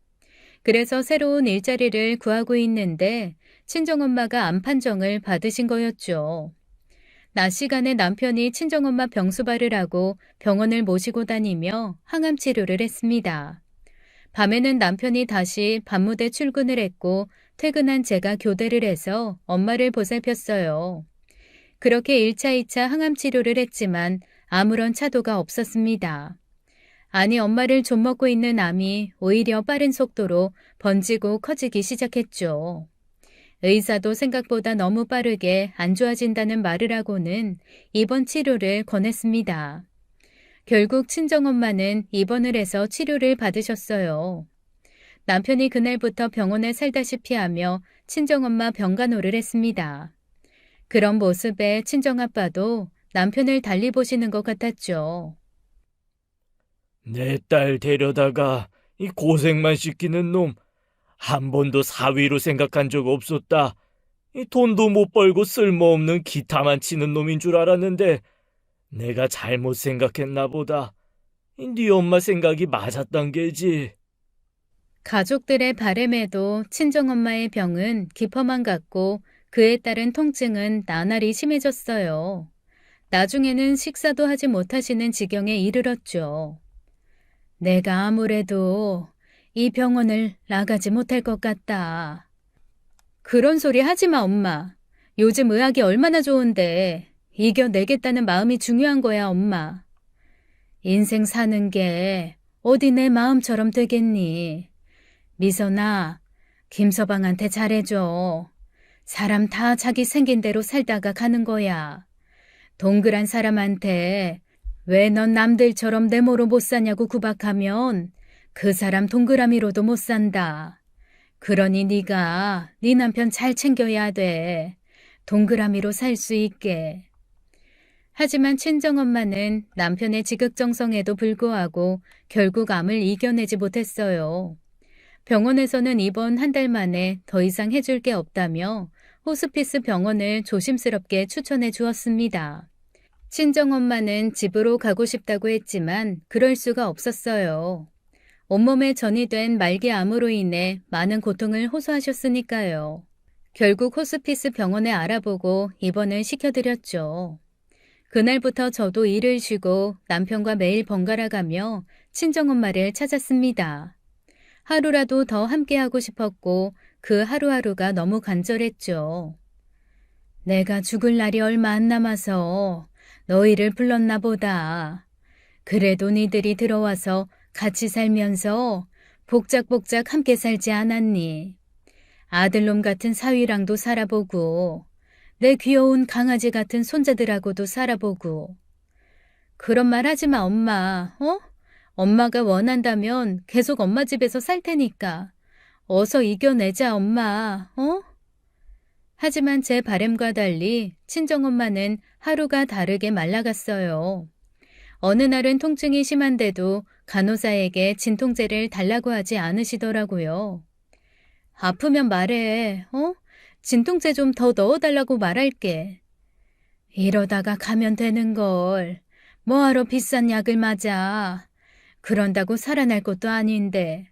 그래서 새로운 일자리를 구하고 있는데 친정엄마가 암 판정을 받으신 거였죠. 낮 시간에 남편이 친정엄마 병수발을 하고 병원을 모시고 다니며 항암 치료를 했습니다. 밤에는 남편이 다시 밤무대 출근을 했고 퇴근한 제가 교대를 해서 엄마를 보살폈어요. 그렇게 1차, 2차 항암 치료를 했지만 아무런 차도가 없었습니다. 아니, 엄마를 좀먹고 있는 암이 오히려 빠른 속도로 번지고 커지기 시작했죠. 의사도 생각보다 너무 빠르게 안 좋아진다는 말을 하고는 입원 치료를 권했습니다. 결국 친정엄마는 입원을 해서 치료를 받으셨어요. 남편이 그날부터 병원에 살다시피 하며 친정엄마 병간호를 했습니다. 그런 모습에 친정아빠도 남편을 달리 보시는 것 같았죠. 내 딸 데려다가 이 고생만 시키는 놈. 한 번도 사위로 생각한 적 없었다. 이 돈도 못 벌고 쓸모없는 기타만 치는 놈인 줄 알았는데 내가 잘못 생각했나 보다. 네 엄마 생각이 맞았단 게지. 가족들의 바램에도 친정엄마의 병은 깊어만 갔고 그에 따른 통증은 나날이 심해졌어요. 나중에는 식사도 하지 못하시는 지경에 이르렀죠. 내가 아무래도 이 병원을 나가지 못할 것 같다. 그런 소리 하지 마, 엄마. 요즘 의학이 얼마나 좋은데 이겨내겠다는 마음이 중요한 거야, 엄마. 인생 사는 게 어디 내 마음처럼 되겠니? 미선아, 김서방한테 잘해줘. 사람 다 자기 생긴 대로 살다가 가는 거야. 동그란 사람한테 왜 넌 남들처럼 네모로 못 사냐고 구박하면 그 사람 동그라미로도 못 산다. 그러니 네가 네 남편 잘 챙겨야 돼. 동그라미로 살 수 있게. 하지만 친정엄마는 남편의 지극정성에도 불구하고 결국 암을 이겨내지 못했어요. 병원에서는 입원 한 달 만에 더 이상 해줄 게 없다며 호스피스 병원을 조심스럽게 추천해 주었습니다. 친정엄마는 집으로 가고 싶다고 했지만 그럴 수가 없었어요. 온몸에 전이 된 말기암으로 인해 많은 고통을 호소하셨으니까요. 결국 호스피스 병원에 알아보고 입원을 시켜드렸죠. 그날부터 저도 일을 쉬고 남편과 매일 번갈아 가며 친정엄마를 찾았습니다. 하루라도 더 함께하고 싶었고 그 하루하루가 너무 간절했죠. 내가 죽을 날이 얼마 안 남아서 너희를 불렀나 보다. 그래도 니들이 들어와서 같이 살면서 복작복작 함께 살지 않았니? 아들놈 같은 사위랑도 살아보고 내 귀여운 강아지 같은 손자들하고도 살아보고. 그런 말 하지 마, 엄마. 어? 엄마가 원한다면 계속 엄마 집에서 살 테니까. 어서 이겨내자, 엄마. 어? 하지만 제 바람과 달리 친정엄마는 하루가 다르게 말라갔어요. 어느 날은 통증이 심한데도 간호사에게 진통제를 달라고 하지 않으시더라고요. 아프면 말해, 어? 진통제 좀 더 넣어달라고 말할게. 이러다가 가면 되는 걸. 뭐하러 비싼 약을 맞아. 그런다고 살아날 것도 아닌데.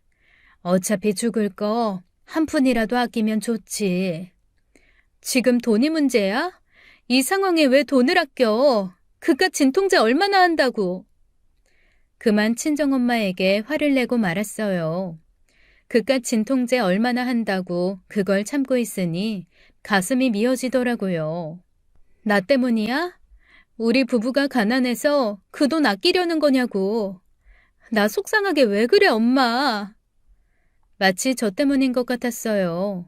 어차피 죽을 거 한 푼이라도 아끼면 좋지. 지금 돈이 문제야? 이 상황에 왜 돈을 아껴? 그깟 진통제 얼마나 한다고. 그만 친정엄마에게 화를 내고 말았어요. 그깟 진통제 얼마나 한다고 그걸 참고 있으니 가슴이 미어지더라고요. 나 때문이야? 우리 부부가 가난해서 그 돈 아끼려는 거냐고. 나 속상하게 왜 그래, 엄마? 마치 저 때문인 것 같았어요.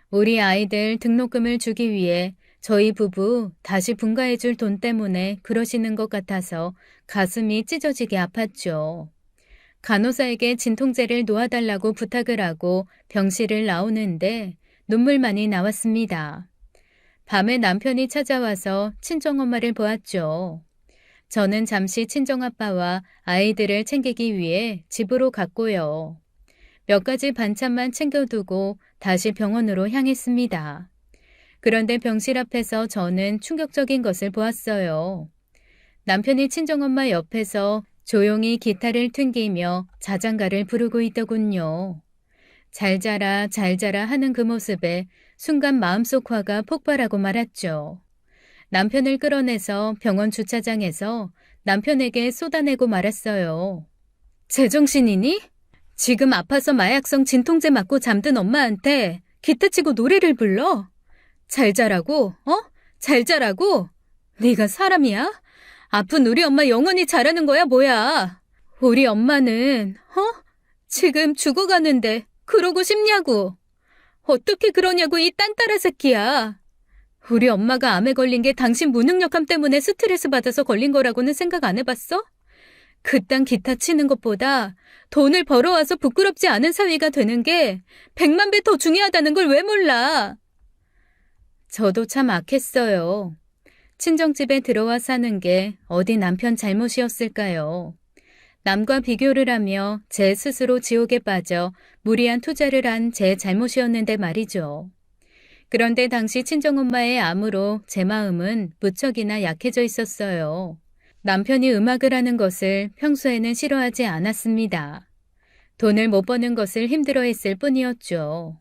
우리 아이들 등록금을 주기 위해 저희 부부 다시 분가해줄 돈 때문에 그러시는 것 같아서 가슴이 찢어지게 아팠죠. 간호사에게 진통제를 놓아달라고 부탁을 하고 병실을 나오는데 눈물만이 나왔습니다. 밤에 남편이 찾아와서 친정엄마를 보았죠. 저는 잠시 친정아빠와 아이들을 챙기기 위해 집으로 갔고요. 몇 가지 반찬만 챙겨두고 다시 병원으로 향했습니다. 그런데 병실 앞에서 저는 충격적인 것을 보았어요. 남편이 친정엄마 옆에서 조용히 기타를 튕기며 자장가를 부르고 있더군요. 잘 자라 잘 자라 하는 그 모습에 순간 마음속 화가 폭발하고 말았죠. 남편을 끌어내서 병원 주차장에서 남편에게 쏟아내고 말았어요. 제정신이니? 지금 아파서 마약성 진통제 맞고 잠든 엄마한테 기타 치고 노래를 불러? 잘 자라고? 어? 잘 자라고? 네가 사람이야? 아픈 우리 엄마 영원히 자라는 거야 뭐야? 우리 엄마는 지금 죽어가는데 그러고 싶냐고? 어떻게 그러냐고 이 딴따라 새끼야. 우리 엄마가 암에 걸린 게 당신 무능력함 때문에 스트레스 받아서 걸린 거라고는 생각 안 해봤어? 그딴 기타 치는 것보다 돈을 벌어와서 부끄럽지 않은 사위가 되는 게 100만 배 더 중요하다는 걸 왜 몰라? 저도 참 악했어요. 친정집에 들어와 사는 게 어디 남편 잘못이었을까요? 남과 비교를 하며 제 스스로 지옥에 빠져 무리한 투자를 한 제 잘못이었는데 말이죠. 그런데 당시 친정엄마의 암으로 제 마음은 무척이나 약해져 있었어요. 남편이 음악을 하는 것을 평소에는 싫어하지 않았습니다. 돈을 못 버는 것을 힘들어했을 뿐이었죠.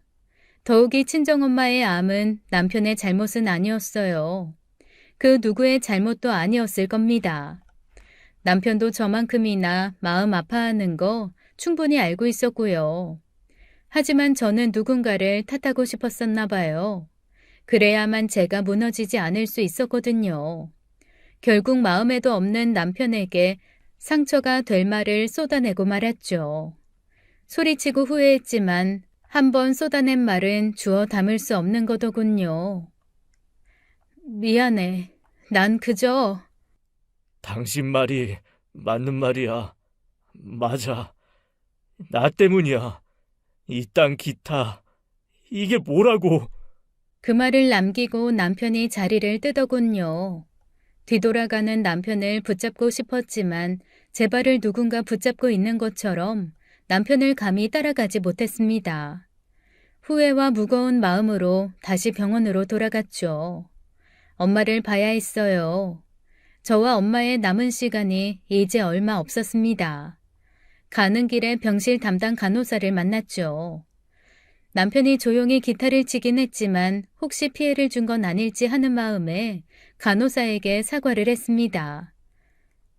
더욱이 친정엄마의 암은 남편의 잘못은 아니었어요. 그 누구의 잘못도 아니었을 겁니다. 남편도 저만큼이나 마음 아파하는 거 충분히 알고 있었고요. 하지만 저는 누군가를 탓하고 싶었었나 봐요. 그래야만 제가 무너지지 않을 수 있었거든요. 결국 마음에도 없는 남편에게 상처가 될 말을 쏟아내고 말았죠. 소리치고 후회했지만 한 번 쏟아낸 말은 주워 담을 수 없는 거더군요. 미안해. 난 그저 당신 말이 맞는 말이야. 맞아. 나 때문이야. 이딴 기타. 이게 뭐라고. 그 말을 남기고 남편이 자리를 뜨더군요. 뒤돌아가는 남편을 붙잡고 싶었지만 제 발을 누군가 붙잡고 있는 것처럼 남편을 감히 따라가지 못했습니다. 후회와 무거운 마음으로 다시 병원으로 돌아갔죠. 엄마를 봐야 했어요. 저와 엄마의 남은 시간이 이제 얼마 없었습니다. 가는 길에 병실 담당 간호사를 만났죠. 남편이 조용히 기타를 치긴 했지만 혹시 피해를 준 건 아닐지 하는 마음에 간호사에게 사과를 했습니다.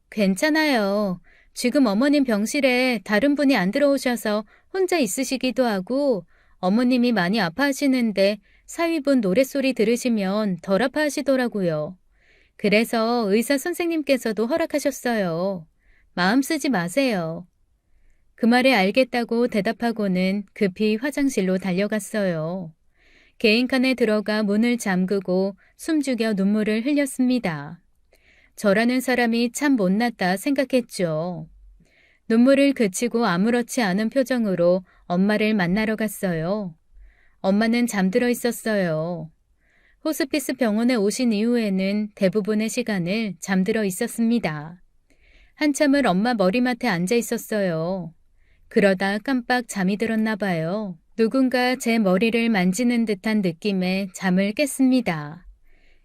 괜찮아요. 지금 어머님 병실에 다른 분이 안 들어오셔서 혼자 있으시기도 하고 어머님이 많이 아파하시는데 사위분 노랫소리 들으시면 덜 아파하시더라고요. 그래서 의사 선생님께서도 허락하셨어요. 마음 쓰지 마세요. 그 말에 알겠다고 대답하고는 급히 화장실로 달려갔어요. 개인칸에 들어가 문을 잠그고 숨죽여 눈물을 흘렸습니다. 저라는 사람이 참 못났다 생각했죠. 눈물을 그치고 아무렇지 않은 표정으로 엄마를 만나러 갔어요. 엄마는 잠들어 있었어요. 호스피스 병원에 오신 이후에는 대부분의 시간을 잠들어 있었습니다. 한참을 엄마 머리맡에 앉아 있었어요. 그러다 깜빡 잠이 들었나 봐요. 누군가 제 머리를 만지는 듯한 느낌에 잠을 깼습니다.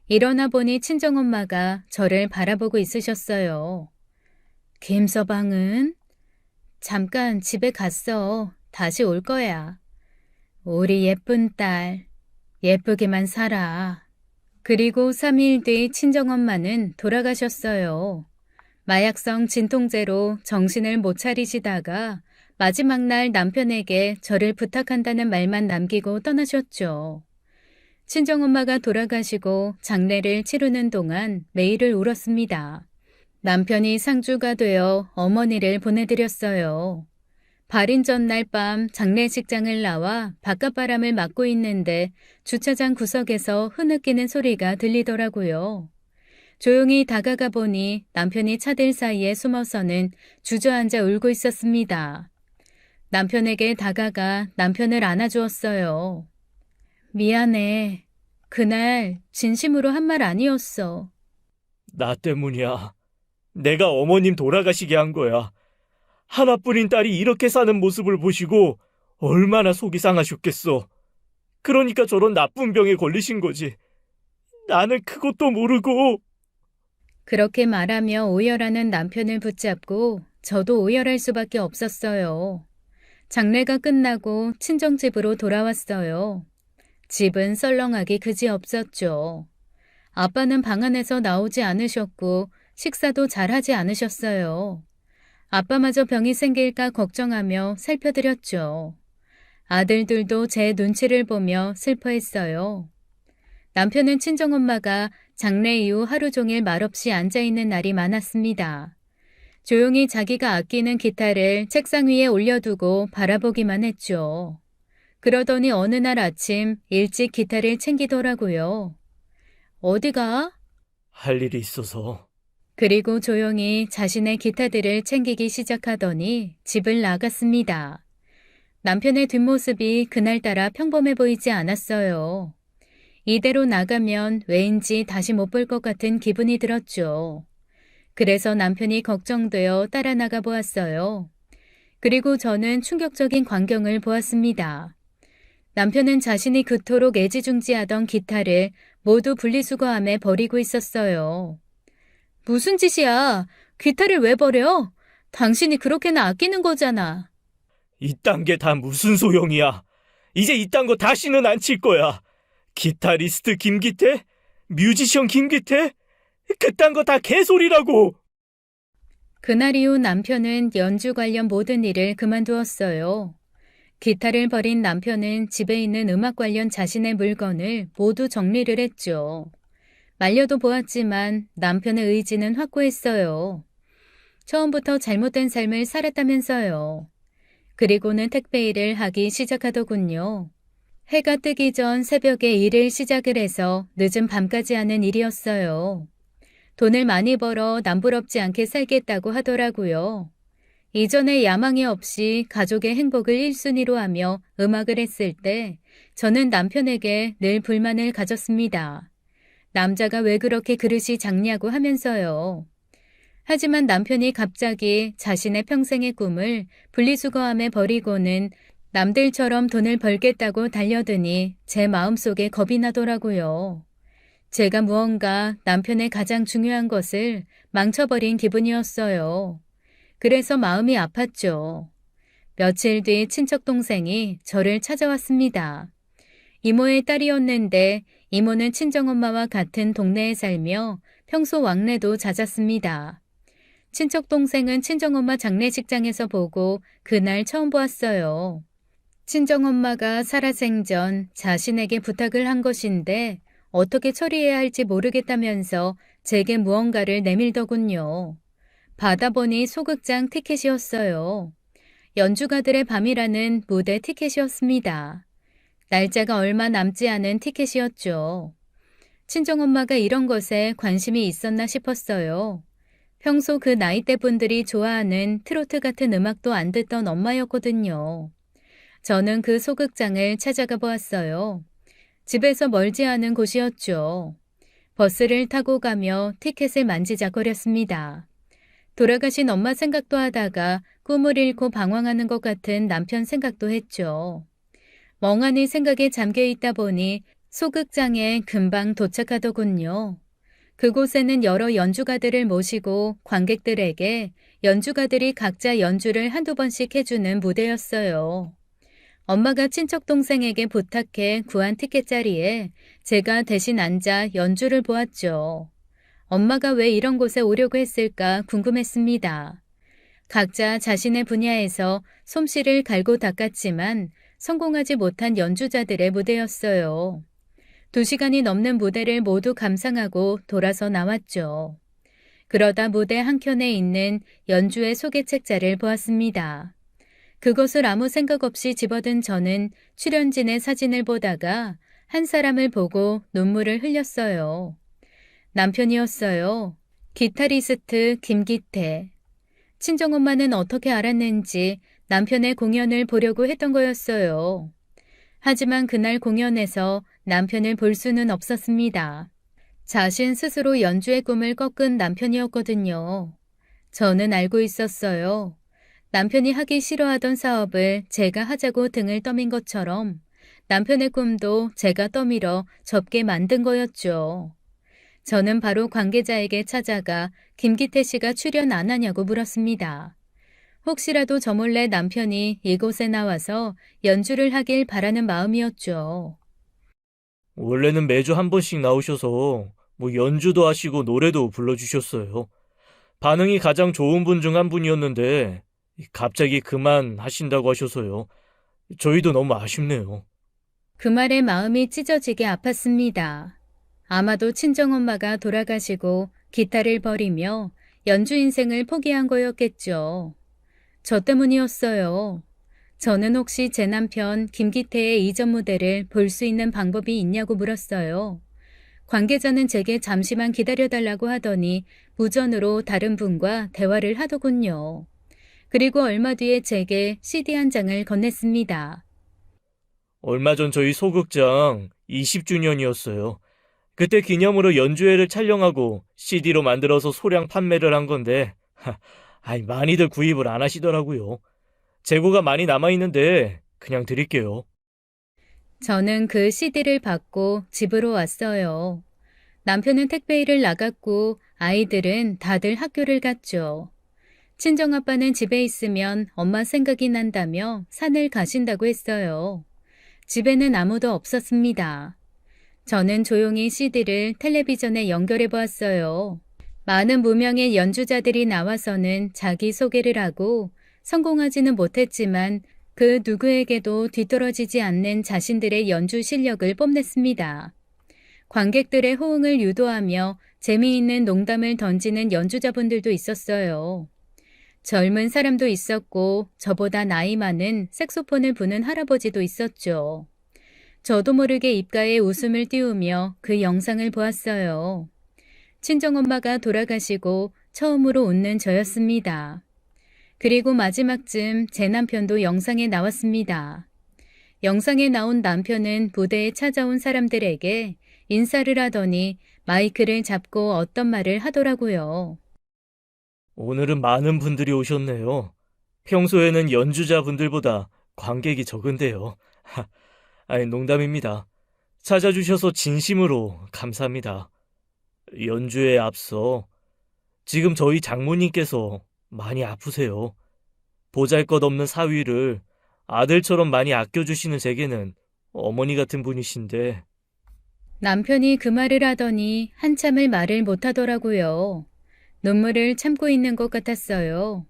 일어나 보니 친정엄마가 저를 바라보고 있으셨어요. 김서방은? 잠깐 집에 갔어. 다시 올 거야. 우리 예쁜 딸, 예쁘게만 살아. 그리고 3일 뒤 친정엄마는 돌아가셨어요. 마약성 진통제로 정신을 못 차리시다가 마지막 날 남편에게 저를 부탁한다는 말만 남기고 떠나셨죠. 친정엄마가 돌아가시고 장례를 치르는 동안 매일을 울었습니다. 남편이 상주가 되어 어머니를 보내드렸어요. 발인 전날 밤 장례식장을 나와 바깥바람을 맞고 있는데 주차장 구석에서 흐느끼는 소리가 들리더라고요. 조용히 다가가 보니 남편이 차들 사이에 숨어서는 주저앉아 울고 있었습니다. 남편에게 다가가 남편을 안아주었어요. 미안해. 그날 진심으로 한 말 아니었어. 나 때문이야. 내가 어머님 돌아가시게 한 거야. 하나뿐인 딸이 이렇게 사는 모습을 보시고 얼마나 속이 상하셨겠어. 그러니까 저런 나쁜 병에 걸리신 거지. 나는 그것도 모르고. 그렇게 말하며 오열하는 남편을 붙잡고 저도 오열할 수밖에 없었어요. 장례가 끝나고 친정집으로 돌아왔어요. 집은 썰렁하기 그지없었죠. 아빠는 방 안에서 나오지 않으셨고 식사도 잘하지 않으셨어요. 아빠마저 병이 생길까 걱정하며 살펴드렸죠. 아들들도 제 눈치를 보며 슬퍼했어요. 남편은 친정엄마가 장례 이후 하루 종일 말없이 앉아있는 날이 많았습니다. 조용히 자기가 아끼는 기타를 책상 위에 올려두고 바라보기만 했죠. 그러더니 어느 날 아침 일찍 기타를 챙기더라고요. 어디가? 할 일이 있어서. 그리고 조용히 자신의 기타들을 챙기기 시작하더니 집을 나갔습니다. 남편의 뒷모습이 그날따라 평범해 보이지 않았어요. 이대로 나가면 왠지 다시 못 볼 것 같은 기분이 들었죠. 그래서 남편이 걱정되어 따라 나가 보았어요. 그리고 저는 충격적인 광경을 보았습니다. 남편은 자신이 그토록 애지중지하던 기타를 모두 분리수거함에 버리고 있었어요. 무슨 짓이야? 기타를 왜 버려? 당신이 그렇게나 아끼는 거잖아. 이딴 게 다 무슨 소용이야. 이제 이딴 거 다시는 안 칠 거야. 기타리스트 김기태? 뮤지션 김기태? 그딴 거 다 개소리라고. 그날 이후 남편은 연주 관련 모든 일을 그만두었어요. 기타를 버린 남편은 집에 있는 음악 관련 자신의 물건을 모두 정리를 했죠. 말려도 보았지만 남편의 의지는 확고했어요. 처음부터 잘못된 삶을 살았다면서요. 그리고는 택배 일을 하기 시작하더군요. 해가 뜨기 전 새벽에 일을 시작을 해서 늦은 밤까지 하는 일이었어요. 돈을 많이 벌어 남부럽지 않게 살겠다고 하더라고요. 이전에 야망이 없이 가족의 행복을 1순위로 하며 음악을 했을 때 저는 남편에게 늘 불만을 가졌습니다. 남자가 왜 그렇게 그릇이 작냐고 하면서요. 하지만 남편이 갑자기 자신의 평생의 꿈을 분리수거함에 버리고는 남들처럼 돈을 벌겠다고 달려드니 제 마음속에 겁이 나더라고요. 제가 무언가 남편의 가장 중요한 것을 망쳐버린 기분이었어요. 그래서 마음이 아팠죠. 며칠 뒤 친척 동생이 저를 찾아왔습니다. 이모의 딸이었는데 이모는 친정엄마와 같은 동네에 살며 평소 왕래도 잦았습니다. 친척 동생은 친정엄마 장례식장에서 보고 그날 처음 보았어요. 친정엄마가 살아생전 자신에게 부탁을 한 것인데 어떻게 처리해야 할지 모르겠다면서 제게 무언가를 내밀더군요. 받아보니 소극장 티켓이었어요. 연주가들의 밤이라는 무대 티켓이었습니다. 날짜가 얼마 남지 않은 티켓이었죠. 친정엄마가 이런 것에 관심이 있었나 싶었어요. 평소 그 나이대 분들이 좋아하는 트로트 같은 음악도 안 듣던 엄마였거든요. 저는 그 소극장을 찾아가 보았어요. 집에서 멀지 않은 곳이었죠. 버스를 타고 가며 티켓을 만지작거렸습니다. 돌아가신 엄마 생각도 하다가 꿈을 잃고 방황하는 것 같은 남편 생각도 했죠. 멍하니 생각에 잠겨 있다 보니 소극장에 금방 도착하더군요. 그곳에는 여러 연주가들을 모시고 관객들에게 연주가들이 각자 연주를 한두 번씩 해주는 무대였어요. 엄마가 친척 동생에게 부탁해 구한 티켓 자리에 제가 대신 앉아 연주를 보았죠. 엄마가 왜 이런 곳에 오려고 했을까 궁금했습니다. 각자 자신의 분야에서 솜씨를 갈고 닦았지만 성공하지 못한 연주자들의 무대였어요. 2시간이 넘는 무대를 모두 감상하고 돌아서 나왔죠. 그러다 무대 한켠에 있는 연주회 소개 책자를 보았습니다. 그것을 아무 생각 없이 집어든 저는 출연진의 사진을 보다가 한 사람을 보고 눈물을 흘렸어요. 남편이었어요. 기타리스트 김기태. 친정엄마는 어떻게 알았는지 남편의 공연을 보려고 했던 거였어요. 하지만 그날 공연에서 남편을 볼 수는 없었습니다. 자신 스스로 연주의 꿈을 꺾은 남편이었거든요. 저는 알고 있었어요. 남편이 하기 싫어하던 사업을 제가 하자고 등을 떠민 것처럼 남편의 꿈도 제가 떠밀어 접게 만든 거였죠. 저는 바로 관계자에게 찾아가 김기태 씨가 출연 안 하냐고 물었습니다. 혹시라도 저 몰래 남편이 이곳에 나와서 연주를 하길 바라는 마음이었죠. 원래는 매주 한 번씩 나오셔서 연주도 하시고 노래도 불러주셨어요. 반응이 가장 좋은 분 중 한 분이었는데 갑자기 그만하신다고 하셔서요. 저희도 너무 아쉽네요. 그 말에 마음이 찢어지게 아팠습니다. 아마도 친정엄마가 돌아가시고 기타를 버리며 연주 인생을 포기한 거였겠죠. 저 때문이었어요. 저는 혹시 제 남편 김기태의 이전 무대를 볼 수 있는 방법이 있냐고 물었어요. 관계자는 제게 잠시만 기다려달라고 하더니 무전으로 다른 분과 대화를 하더군요. 그리고 얼마 뒤에 제게 CD 한 장을 건넸습니다. 얼마 전 저희 소극장 20주년이었어요. 그때 기념으로 연주회를 촬영하고 CD로 만들어서 소량 판매를 한 건데 많이들 구입을 안 하시더라고요. 재고가 많이 남아있는데 그냥 드릴게요. 저는 그 CD를 받고 집으로 왔어요. 남편은 택배 일을 나갔고 아이들은 다들 학교를 갔죠. 친정아빠는 집에 있으면 엄마 생각이 난다며 산을 가신다고 했어요. 집에는 아무도 없었습니다. 저는 조용히 CD를 텔레비전에 연결해 보았어요. 많은 무명의 연주자들이 나와서는 자기소개를 하고 성공하지는 못했지만 그 누구에게도 뒤떨어지지 않는 자신들의 연주 실력을 뽐냈습니다. 관객들의 호응을 유도하며 재미있는 농담을 던지는 연주자분들도 있었어요. 젊은 사람도 있었고 저보다 나이 많은 색소폰을 부는 할아버지도 있었죠. 저도 모르게 입가에 웃음을 띄우며 그 영상을 보았어요. 친정엄마가 돌아가시고 처음으로 웃는 저였습니다. 그리고 마지막쯤 제 남편도 영상에 나왔습니다. 영상에 나온 남편은 부대에 찾아온 사람들에게 인사를 하더니 마이크를 잡고 어떤 말을 하더라고요. 오늘은 많은 분들이 오셨네요. 평소에는 연주자분들보다 관객이 적은데요. 아니, 농담입니다. 찾아주셔서 진심으로 감사합니다. 연주에 앞서 지금 저희 장모님께서 많이 아프세요. 보잘것없는 사위를 아들처럼 많이 아껴주시는 제게는 어머니 같은 분이신데 남편이 그 말을 하더니 한참을 말을 못하더라고요. 눈물을 참고 있는 것 같았어요.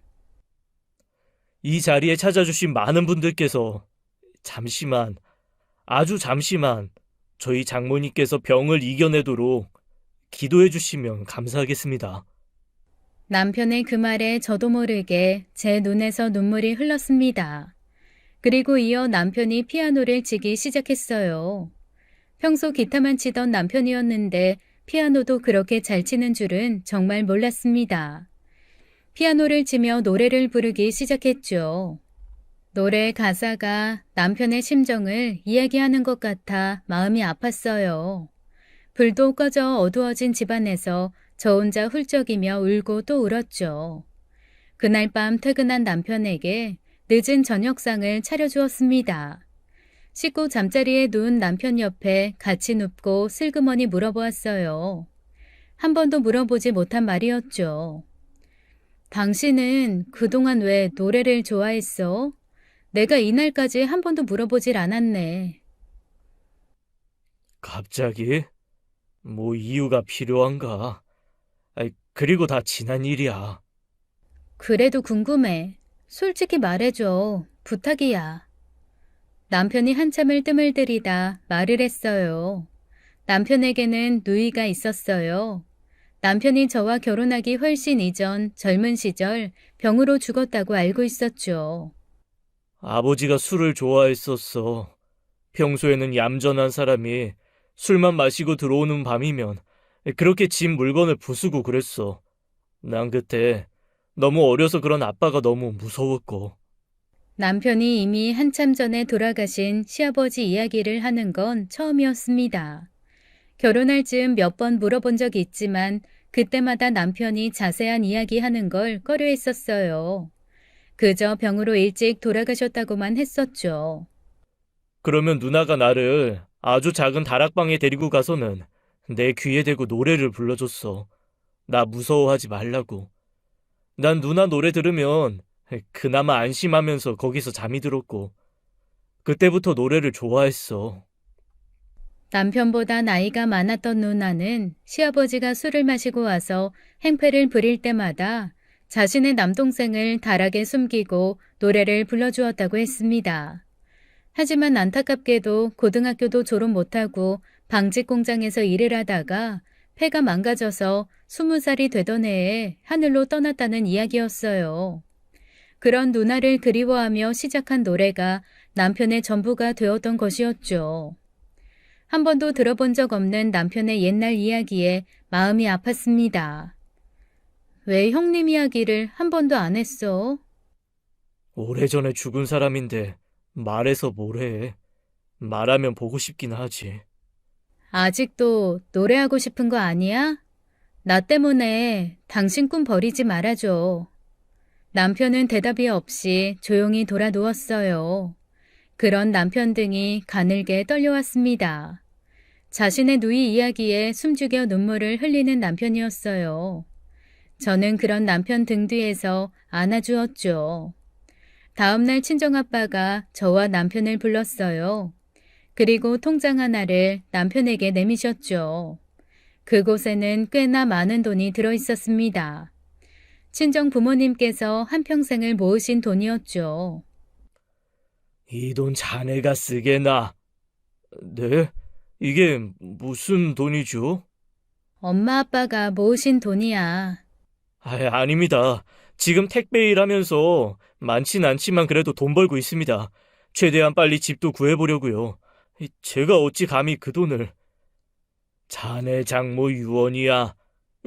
이 자리에 찾아주신 많은 분들께서 잠시만, 아주 잠시만 저희 장모님께서 병을 이겨내도록 기도해 주시면 감사하겠습니다. 남편의 그 말에 저도 모르게 제 눈에서 눈물이 흘렀습니다. 그리고 이어 남편이 피아노를 치기 시작했어요. 평소 기타만 치던 남편이었는데 피아노도 그렇게 잘 치는 줄은 정말 몰랐습니다. 피아노를 치며 노래를 부르기 시작했죠. 노래 가사가 남편의 심정을 이야기하는 것 같아 마음이 아팠어요. 불도 꺼져 어두워진 집안에서 저 혼자 훌쩍이며 울고 또 울었죠. 그날 밤 퇴근한 남편에게 늦은 저녁상을 차려주었습니다. 씻고 잠자리에 누운 남편 옆에 같이 눕고 슬그머니 물어보았어요. 한 번도 물어보지 못한 말이었죠. 당신은 그동안 왜 노래를 좋아했어? 내가 이날까지 한 번도 물어보질 않았네. 갑자기? 뭐 이유가 필요한가? 그리고 다 지난 일이야. 그래도 궁금해. 솔직히 말해줘. 부탁이야. 남편이 한참을 뜸을 들이다 말을 했어요. 남편에게는 누이가 있었어요. 남편이 저와 결혼하기 훨씬 이전 젊은 시절 병으로 죽었다고 알고 있었죠. 아버지가 술을 좋아했었어. 평소에는 얌전한 사람이 술만 마시고 들어오는 밤이면 그렇게 집 물건을 부수고 그랬어. 난 그때 너무 어려서 그런 아빠가 너무 무서웠고. 남편이 이미 한참 전에 돌아가신 시아버지 이야기를 하는 건 처음이었습니다. 결혼할 즈음 몇 번 물어본 적이 있지만 그때마다 남편이 자세한 이야기하는 걸 꺼려했었어요. 그저 병으로 일찍 돌아가셨다고만 했었죠. 그러면 누나가 나를 아주 작은 다락방에 데리고 가서는 내 귀에 대고 노래를 불러줬어. 나 무서워하지 말라고. 난 누나 노래 들으면 그나마 안심하면서 거기서 잠이 들었고, 그때부터 노래를 좋아했어. 남편보다 나이가 많았던 누나는 시아버지가 술을 마시고 와서 행패를 부릴 때마다 자신의 남동생을 다락에 숨기고 노래를 불러주었다고 했습니다. 하지만 안타깝게도 고등학교도 졸업 못하고 방직 공장에서 일을 하다가 폐가 망가져서 20살이 되던 해에 하늘로 떠났다는 이야기였어요. 그런 누나를 그리워하며 시작한 노래가 남편의 전부가 되었던 것이었죠. 한 번도 들어본 적 없는 남편의 옛날 이야기에 마음이 아팠습니다. 왜 형님 이야기를 한 번도 안 했어? 오래전에 죽은 사람인데 말해서 뭐래. 말하면 보고 싶긴 하지. 아직도 노래하고 싶은 거 아니야? 나 때문에 당신 꿈 버리지 말아줘. 남편은 대답이 없이 조용히 돌아 누웠어요. 그런 남편 등이 가늘게 떨려왔습니다. 자신의 누이 이야기에 숨죽여 눈물을 흘리는 남편이었어요. 저는 그런 남편 등 뒤에서 안아주었죠. 다음날 친정아빠가 저와 남편을 불렀어요. 그리고 통장 하나를 남편에게 내미셨죠. 그곳에는 꽤나 많은 돈이 들어있었습니다. 친정 부모님께서 한평생을 모으신 돈이었죠. 이 돈 자네가 쓰게나. 네? 이게 무슨 돈이죠? 엄마 아빠가 모으신 돈이야. 아닙니다. 지금 택배 일하면서 많진 않지만 그래도 돈 벌고 있습니다. 최대한 빨리 집도 구해보려고요. 제가 어찌 감히 그 돈을. 자네 장모 유언이야.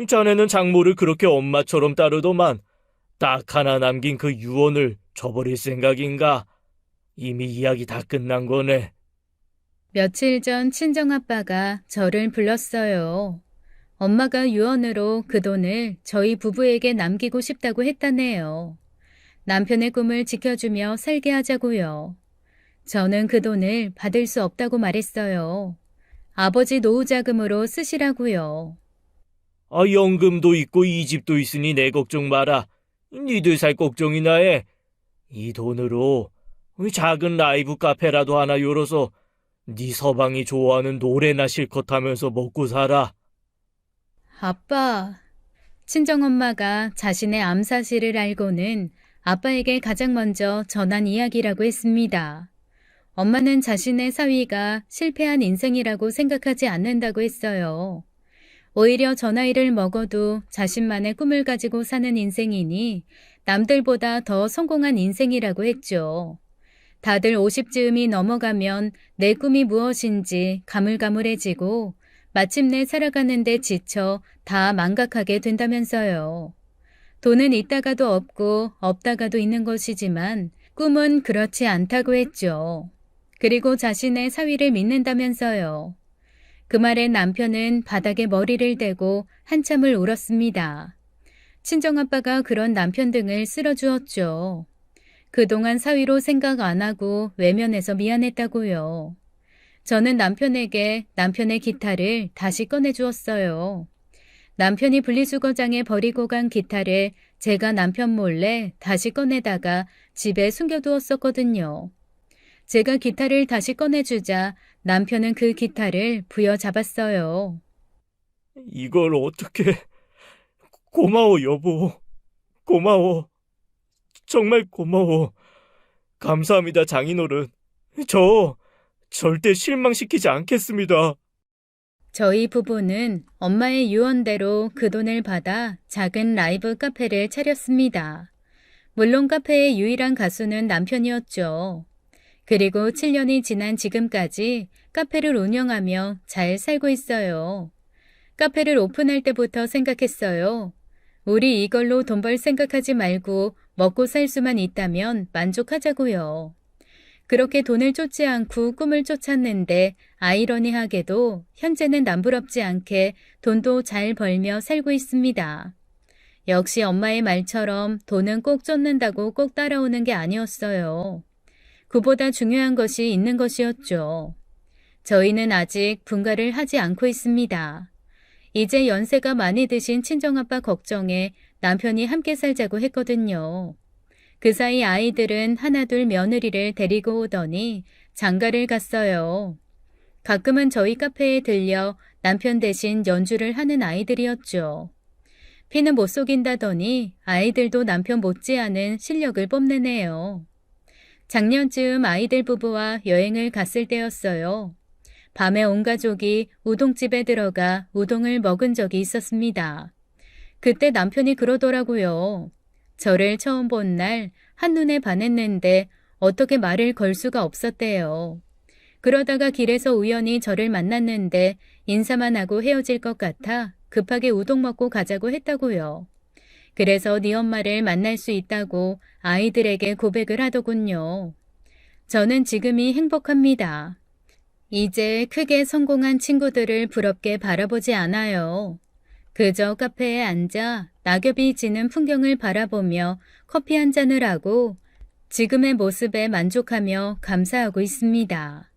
자네는 장모를 그렇게 엄마처럼 따르더만 딱 하나 남긴 그 유언을 저버릴 생각인가? 이미 이야기 다 끝난 거네. 며칠 전 친정아빠가 저를 불렀어요. 엄마가 유언으로 그 돈을 저희 부부에게 남기고 싶다고 했다네요. 남편의 꿈을 지켜주며 살게 하자고요. 저는 그 돈을 받을 수 없다고 말했어요. 아버지 노후 자금으로 쓰시라고요. 연금도 있고 이 집도 있으니 내 걱정 마라. 니들 살 걱정이나 해. 이 돈으로 작은 라이브 카페라도 하나 열어서 네 서방이 좋아하는 노래나 실컷 하면서 먹고 살아. 아빠, 친정엄마가 자신의 암 사실을 알고는 아빠에게 가장 먼저 전한 이야기라고 했습니다. 엄마는 자신의 사위가 실패한 인생이라고 생각하지 않는다고 했어요. 오히려 저 나이를 먹어도 자신만의 꿈을 가지고 사는 인생이니 남들보다 더 성공한 인생이라고 했죠. 다들 50즈음이 넘어가면 내 꿈이 무엇인지 가물가물해지고 마침내 살아가는데 지쳐 다 망각하게 된다면서요. 돈은 있다가도 없고 없다가도 있는 것이지만 꿈은 그렇지 않다고 했죠. 그리고 자신의 사위를 믿는다면서요. 그 말에 남편은 바닥에 머리를 대고 한참을 울었습니다. 친정아빠가 그런 남편 등을 쓸어주었죠. 그동안 사위로 생각 안 하고 외면해서 미안했다고요. 저는 남편에게 남편의 기타를 다시 꺼내주었어요. 남편이 분리수거장에 버리고 간 기타를 제가 남편 몰래 다시 꺼내다가 집에 숨겨두었었거든요. 제가 기타를 다시 꺼내주자 남편은 그 기타를 부여잡았어요. 이걸 어떻게... 고마워, 여보. 고마워. 정말 고마워. 감사합니다, 장인어른. 저 절대 실망시키지 않겠습니다. 저희 부부는 엄마의 유언대로 그 돈을 받아 작은 라이브 카페를 차렸습니다. 물론 카페의 유일한 가수는 남편이었죠. 그리고 7년이 지난 지금까지 카페를 운영하며 잘 살고 있어요. 카페를 오픈할 때부터 생각했어요. 우리 이걸로 돈 벌 생각하지 말고 먹고 살 수만 있다면 만족하자고요. 그렇게 돈을 쫓지 않고 꿈을 쫓았는데 아이러니하게도 현재는 남부럽지 않게 돈도 잘 벌며 살고 있습니다. 역시 엄마의 말처럼 돈은 꼭 쫓는다고 꼭 따라오는 게 아니었어요. 그보다 중요한 것이 있는 것이었죠. 저희는 아직 분가를 하지 않고 있습니다. 이제 연세가 많이 드신 친정아빠 걱정에 남편이 함께 살자고 했거든요. 그 사이 아이들은 하나둘 며느리를 데리고 오더니 장가를 갔어요. 가끔은 저희 카페에 들려 남편 대신 연주를 하는 아이들이었죠. 피는 못 속인다더니 아이들도 남편 못지않은 실력을 뽐내네요. 작년쯤 아이들 부부와 여행을 갔을 때였어요. 밤에 온 가족이 우동집에 들어가 우동을 먹은 적이 있었습니다. 그때 남편이 그러더라고요. 저를 처음 본 날 한눈에 반했는데 어떻게 말을 걸 수가 없었대요. 그러다가 길에서 우연히 저를 만났는데 인사만 하고 헤어질 것 같아 급하게 우동 먹고 가자고 했다고요. 그래서 네 엄마를 만날 수 있다고 아이들에게 고백을 하더군요. 저는 지금이 행복합니다. 이제 크게 성공한 친구들을 부럽게 바라보지 않아요. 그저 카페에 앉아 낙엽이 지는 풍경을 바라보며 커피 한 잔을 하고 지금의 모습에 만족하며 감사하고 있습니다.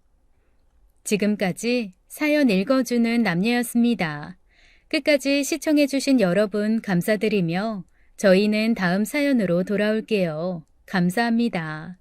지금까지 사연 읽어주는 남녀였습니다. 끝까지 시청해주신 여러분 감사드리며 저희는 다음 사연으로 돌아올게요. 감사합니다.